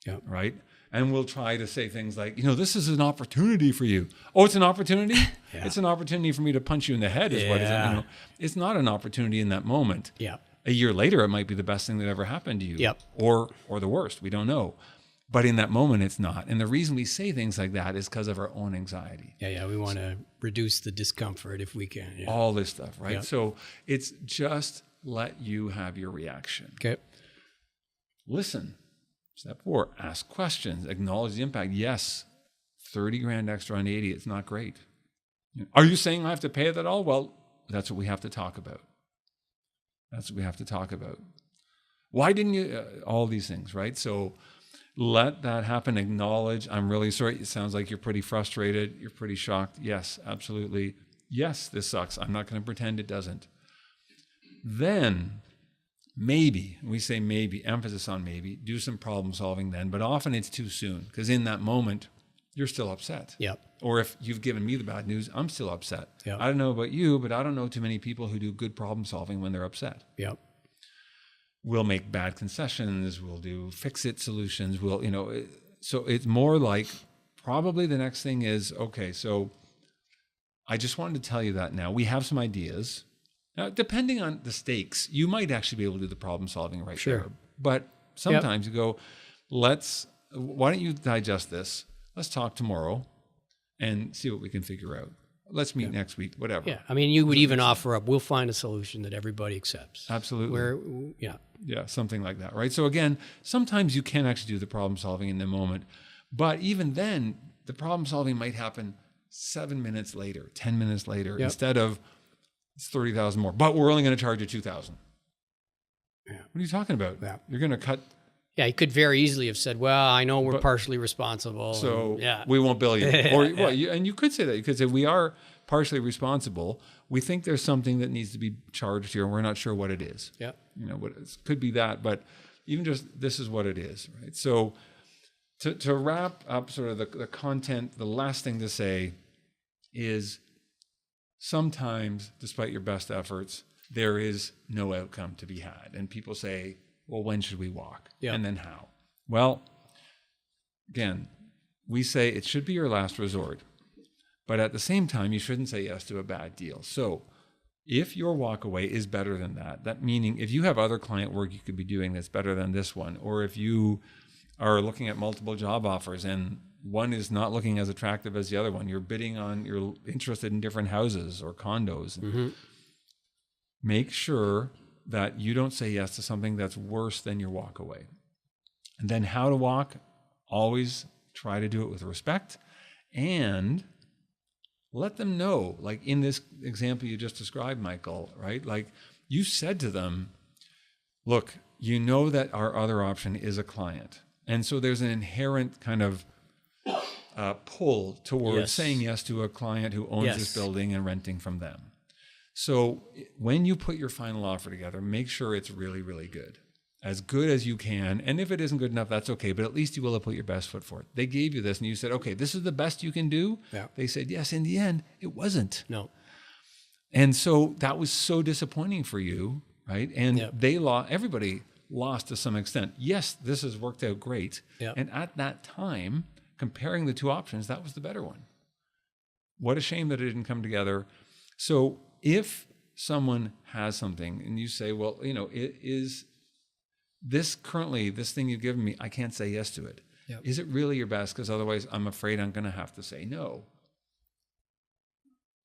Yeah. Right? And we'll try to say things like, this is an opportunity for you. Oh, it's an opportunity? Yeah. It's an opportunity for me to punch you in the head is what it is. It's not an opportunity in that moment. Yeah. A year later, it might be the best thing that ever happened to you. Yep. Or the worst. We don't know. But in that moment, it's not. And the reason we say things like that is because of our own anxiety. Yeah. We want to reduce the discomfort if we can. Yeah. All this stuff, right? Yep. So it's just let you have your reaction. Okay. Listen. Step 4, ask questions, acknowledge the impact. Yes, 30 grand extra on 80, it's not great. Are you saying I have to pay it at all? Well, that's what we have to talk about. That's what we have to talk about. Why didn't you? All these things, right? So let that happen. Acknowledge, I'm really sorry. It sounds like you're pretty frustrated. You're pretty shocked. Yes, absolutely. Yes, this sucks. I'm not going to pretend it doesn't. Then, maybe, we say maybe, emphasis on maybe, do some problem solving then, but often it's too soon because in that moment, you're still upset. Yep. Or if you've given me the bad news, I'm still upset. Yep. I don't know about you, but I don't know too many people who do good problem solving when they're upset. Yep. We'll make bad concessions, we'll do fix-it solutions, so it's more like probably the next thing is, okay, so I just wanted to tell you that now. We have some ideas. Now, depending on the stakes, you might actually be able to do the problem solving right Sure. there. But sometimes you go, why don't you digest this? Let's talk tomorrow and see what we can figure out. Let's meet next week, whatever. Yeah. I mean, you would even offer up, we'll find a solution that everybody accepts. Absolutely. Yeah. Yeah, something like that, right? So again, sometimes you can actually do the problem solving in the moment. But even then, the problem solving might happen 7 minutes later, 10 minutes later, instead of it's 30,000 more, but we're only going to charge you 2,000. Yeah. What are you talking about? Yeah. You're going to cut. Yeah, he could very easily have said, well, I know we're partially responsible. So and, we won't bill you. Or and you could say that. You could say we are partially responsible. We think there's something that needs to be charged here, and we're not sure what it is. Yeah. What it could be that, but even just this is what it is, right? So to wrap up sort of the content, the last thing to say is sometimes, despite your best efforts, there is no outcome to be had. And people say, well, when should we walk? Yeah. And then how? Well, again, we say it should be your last resort. But at the same time, you shouldn't say yes to a bad deal. So if your walk away is better than that meaning if you have other client work you could be doing that's better than this one, or if you are looking at multiple job offers and one is not looking as attractive as the other one, you're interested in different houses or condos, make sure that you don't say yes to something that's worse than your walk away. And then how to walk, Always try to do it with respect, and let them know, like in this example you just described, Michael, right? Like you said to them, look, you know that our other option is a client. And so there's an inherent kind of pull towards Yes. saying yes to a client who owns Yes. this building and renting from them. So when you put your final offer together, make sure it's really, really good. As good as you can. And if it isn't good enough, that's okay. But at least you will have put your best foot forward. They gave you this and you said, okay, this is the best you can do. Yeah. They said, yes, in the end, it wasn't. No. And so that was so disappointing for you, right? And Yep. everybody lost to some extent. Yes, this has worked out great. Yep. And at that time, comparing the two options, that was the better one. What a shame that it didn't come together. So if someone has something and you say, well, it is this currently, this thing you've given me, I can't say yes to it. Yep. Is it really your best? Because otherwise I'm afraid I'm going to have to say no.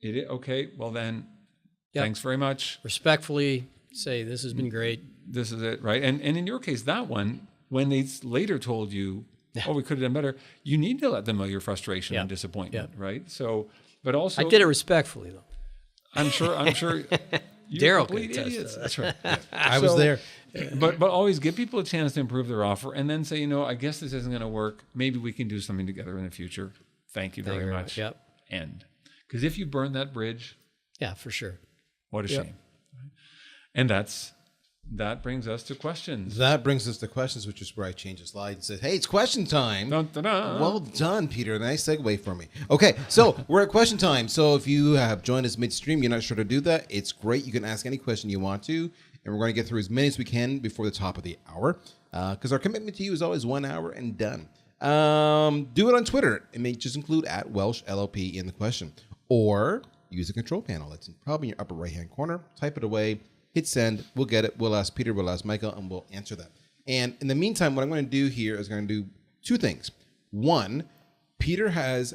Okay, well then, Yep. thanks very much. Respectfully say, this has been great. This is it, right? And in your case, that one, when they later told you, oh, we could have done better, you need to let them know your frustration and disappointment, right? So, but also, I did it respectfully, though. I'm sure. Daryl complete can attest to idiots. that. That's right. Yeah. I was there. But always give people a chance to improve their offer, and then say, I guess this isn't going to work. Maybe we can do something together in the future. Thank you very much. Yep. End. Because if you burn that bridge, Yeah, for sure. what a shame. And that brings us to questions. That brings us to questions, which is where I changed the slide and said, hey, it's question time. Dun, dun, dun. Well done, Peter. Nice segue for me. Okay, so we're at question time. So if you have joined us midstream, you're not sure to do that, it's great. You can ask any question you want to, and we're going to get through as many as we can before the top of the hour, because our commitment to you is always 1 hour and done. Do it on Twitter. It may just include @WelshLLP in the question, or use the control panel. It's probably in your upper right-hand corner. Type it away. Hit send. We'll get it. We'll ask Peter. We'll ask Michael, and we'll answer that. And in the meantime, what I'm going to do here is going to do two things. One, Peter has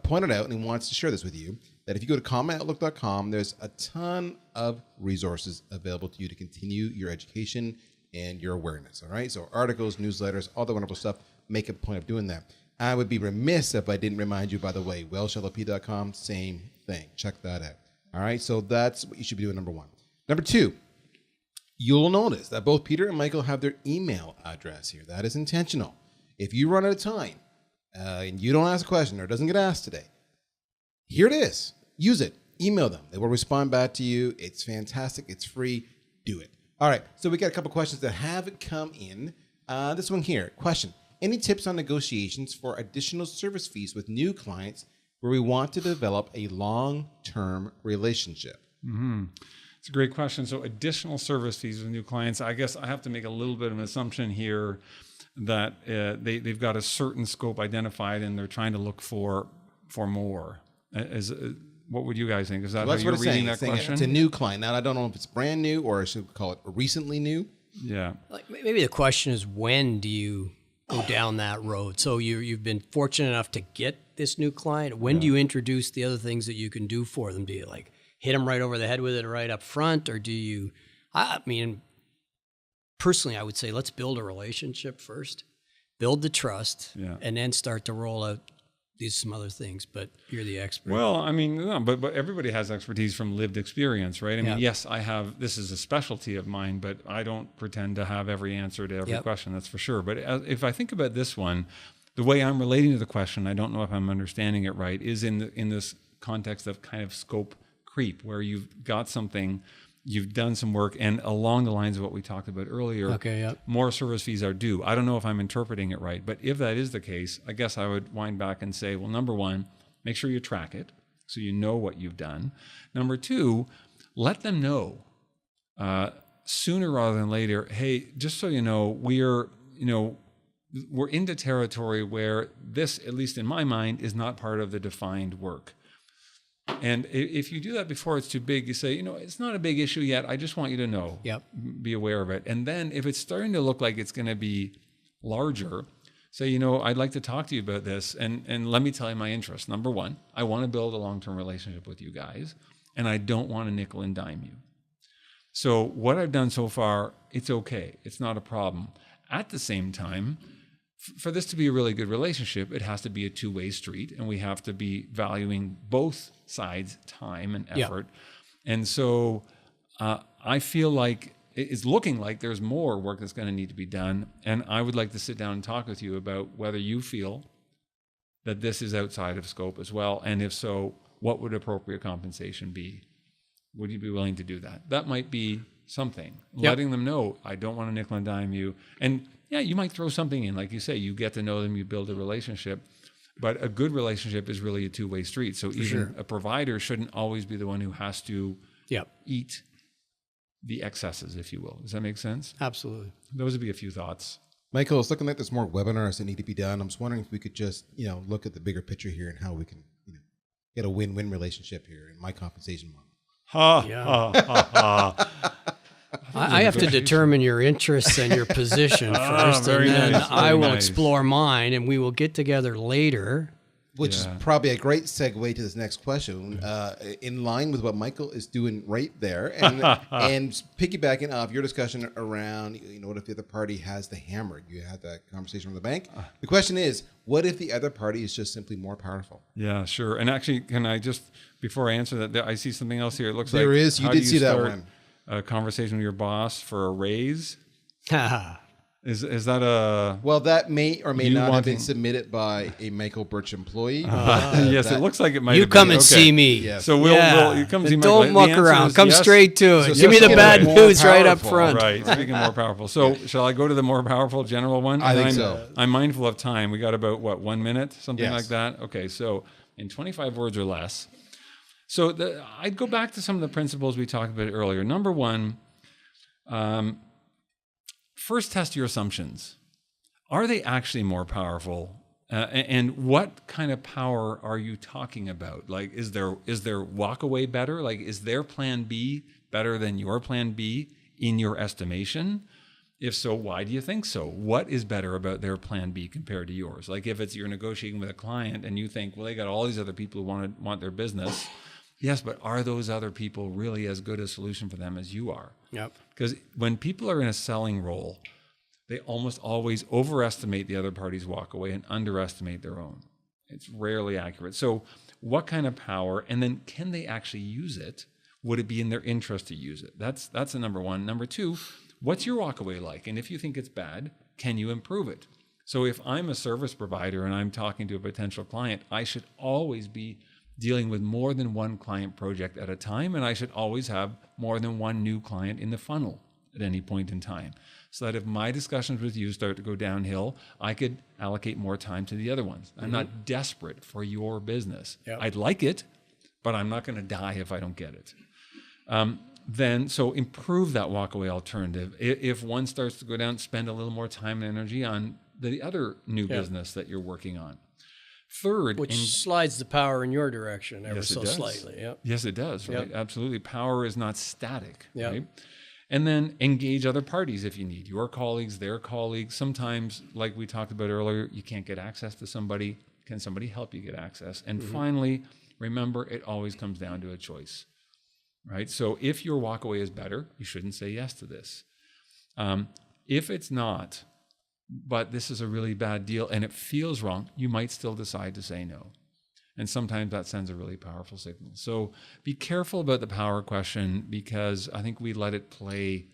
pointed out, and he wants to share this with you, that if you go to commonoutlook.com, there's a ton of resources available to you to continue your education and your awareness. All right. So articles, newsletters, all the wonderful stuff. Make a point of doing that. I would be remiss if I didn't remind you, by the way, WelshLLP.com, same thing. Check that out. All right. So that's what you should be doing, number one. Number two, you'll notice that both Peter and Michael have their email address here. That is intentional. If you run out of time and you don't ask a question or it doesn't get asked today, here it is. Use it. Email them. They will respond back to you. It's fantastic. It's free. Do it. All right. So we got a couple questions that have come in. This one here. Question. Any tips on negotiations for additional service fees with new clients where we want to develop a long-term relationship? Mm-hmm. It's a great question. So additional service fees with new clients, I guess I have to make a little bit of an assumption here that they've got a certain scope identified and they're trying to look for more. What would you guys think? Is that Well, how you're reading that saying question? it's a new client. Now, I don't know if it's brand new or I should call it recently new. Yeah. Like maybe the question is, when do you go down that road? So you've been fortunate enough to get this new client. When do you introduce the other things that you can do for them? Do you like hit them right over the head with it right up front, or do you? I mean, personally, I would say let's build a relationship first, build the trust, and then start to roll out some other things. But you're the expert. Well, I mean, no, but everybody has expertise from lived experience, right? I mean, Yeah. yes, I have. This is a specialty of mine, but I don't pretend to have every answer to every question. That's for sure. But if I think about this one, the way I'm relating to the question, I don't know if I'm understanding it right, is in this context of kind of scope creep, where you've got something, you've done some work, and along the lines of what we talked about earlier, more service fees are due. I don't know if I'm interpreting it right, but if that is the case, I guess I would wind back and say, well, number one, make sure you track it so you know what you've done. Number two, let them know sooner rather than later, hey, just so you know, we're into territory where this, at least in my mind, is not part of the defined work. And if you do that before it's too big, you say, it's not a big issue yet. I just want you to know. Yep. Be aware of it. And then if it's starting to look like it's going to be larger, say, I'd like to talk to you about this. And let me tell you my interest. Number one, I want to build a long-term relationship with you guys. And I don't want to nickel and dime you. So what I've done so far, it's okay. It's not a problem. At the same time, for this to be a really good relationship, it has to be a two-way street, and we have to be valuing both sides' time and effort. And so I feel like it's looking like there's more work that's going to need to be done. And I would like to sit down and talk with you about whether you feel that this is outside of scope as well. And if so, what would appropriate compensation be? Would you be willing to do that? That might be something. Letting them know, I don't want to nickel and dime you. And yeah, you might throw something in, like you say, you get to know them, you build a relationship. But a good relationship is really a two-way street. So even a provider shouldn't always be the one who has to eat the excesses, if you will. Does that make sense? Absolutely. Those would be a few thoughts. Michael, it's looking like there's more webinars that need to be done. I'm just wondering if we could just, look at the bigger picture here and how we can, get a win-win relationship here in my compensation model. I have to determine your interests and your position first, and then I will explore mine, and we will get together later. Which is probably a great segue to this next question, in line with what Michael is doing right there, and piggybacking off your discussion around, what if the other party has the hammer? You had that conversation with the bank. The question is, what if the other party is just simply more powerful? Yeah, sure. And actually, can I just, before I answer that, I see something else here. It looks there like is. You did see that one. A conversation with your boss for a raise. Is that a... Well, that may or may not have been submitted by a Michael Birch employee. Yes, it looks like it might You have come been. and see me. Yes. So you come see Michael. Don't muck around. Come straight to it. So Give me the bad more news right up powerful. front. Right, speaking more powerful. So shall I go to the more powerful general one? I think I'm, so. I'm mindful of time. We got about, 1 minute? Something Yes. like that? Okay, so in 25 words or less. So I'd go back to some of the principles we talked about earlier. Number one, first test your assumptions. Are they actually more powerful? And what kind of power are you talking about? Like, is their walk away better? Like, is their plan B better than your plan B in your estimation? If so, why do you think so? What is better about their plan B compared to yours? Like, if you're negotiating with a client and you think, well, they got all these other people who want their business. Yes, but are those other people really as good a solution for them as you are? Yep. Because when people are in a selling role, they almost always overestimate the other party's walk away and underestimate their own. It's rarely accurate. So what kind of power, and then can they actually use it? Would it be in their interest to use it? That's the number one. Number two, what's your walk away like? And if you think it's bad, can you improve it? So if I'm a service provider and I'm talking to a potential client, I should always be dealing with more than one client project at a time, and I should always have more than one new client in the funnel at any point in time. So that if my discussions with you start to go downhill, I could allocate more time to the other ones. I'm not desperate for your business. Yep. I'd like it, but I'm not going to die if I don't get it. So improve that walkaway alternative. If one starts to go down, spend a little more time and energy on the other new business that you're working on. Third, Which slides the power in your direction ever so does. slightly. Yep. Yes, it does, right? Yep. Absolutely. Power is not static, Yep. right? And then engage other parties if you need, your colleagues, their colleagues. Sometimes, like we talked about earlier, you can't get access to somebody. Can somebody help you get access? And finally, remember, it always comes down to a choice, right? So if your walkaway is better, you shouldn't say yes to this. If it's not, but this is a really bad deal and it feels wrong, you might still decide to say no. And sometimes that sends a really powerful signal. So be careful about the power question, because I think we let it play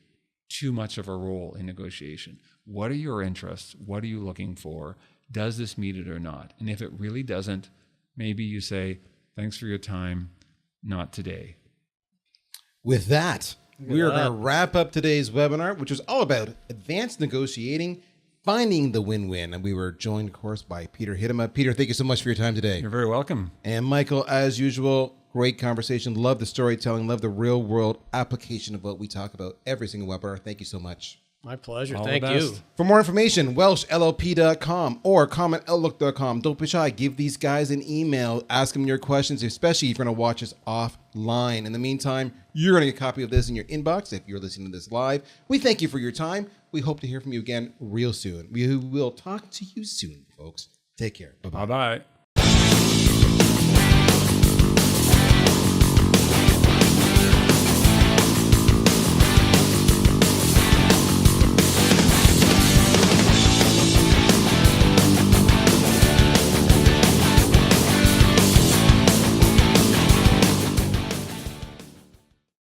too much of a role in negotiation. What are your interests? What are you looking for? Does this meet it or not? And if it really doesn't, maybe you say, thanks for your time, not today. With that, we are going to wrap up today's webinar, which was all about advanced negotiating, finding the win-win. And we were joined, of course, by Peter Hittema. Peter, thank you so much for your time today. You're very welcome. And Michael, as usual, great conversation. Love the storytelling. Love the real-world application of what we talk about every single webinar. Thank you so much. My pleasure. All the Thank you. best. For more information, welshllp.com or commentoutlook.com. Don't be shy. Give these guys an email. Ask them your questions, especially if you're going to watch us offline. In the meantime, you're going to get a copy of this in your inbox if you're listening to this live. We thank you for your time. We hope to hear from you again real soon. We will talk to you soon, folks. Take care. Bye-bye. Bye-bye.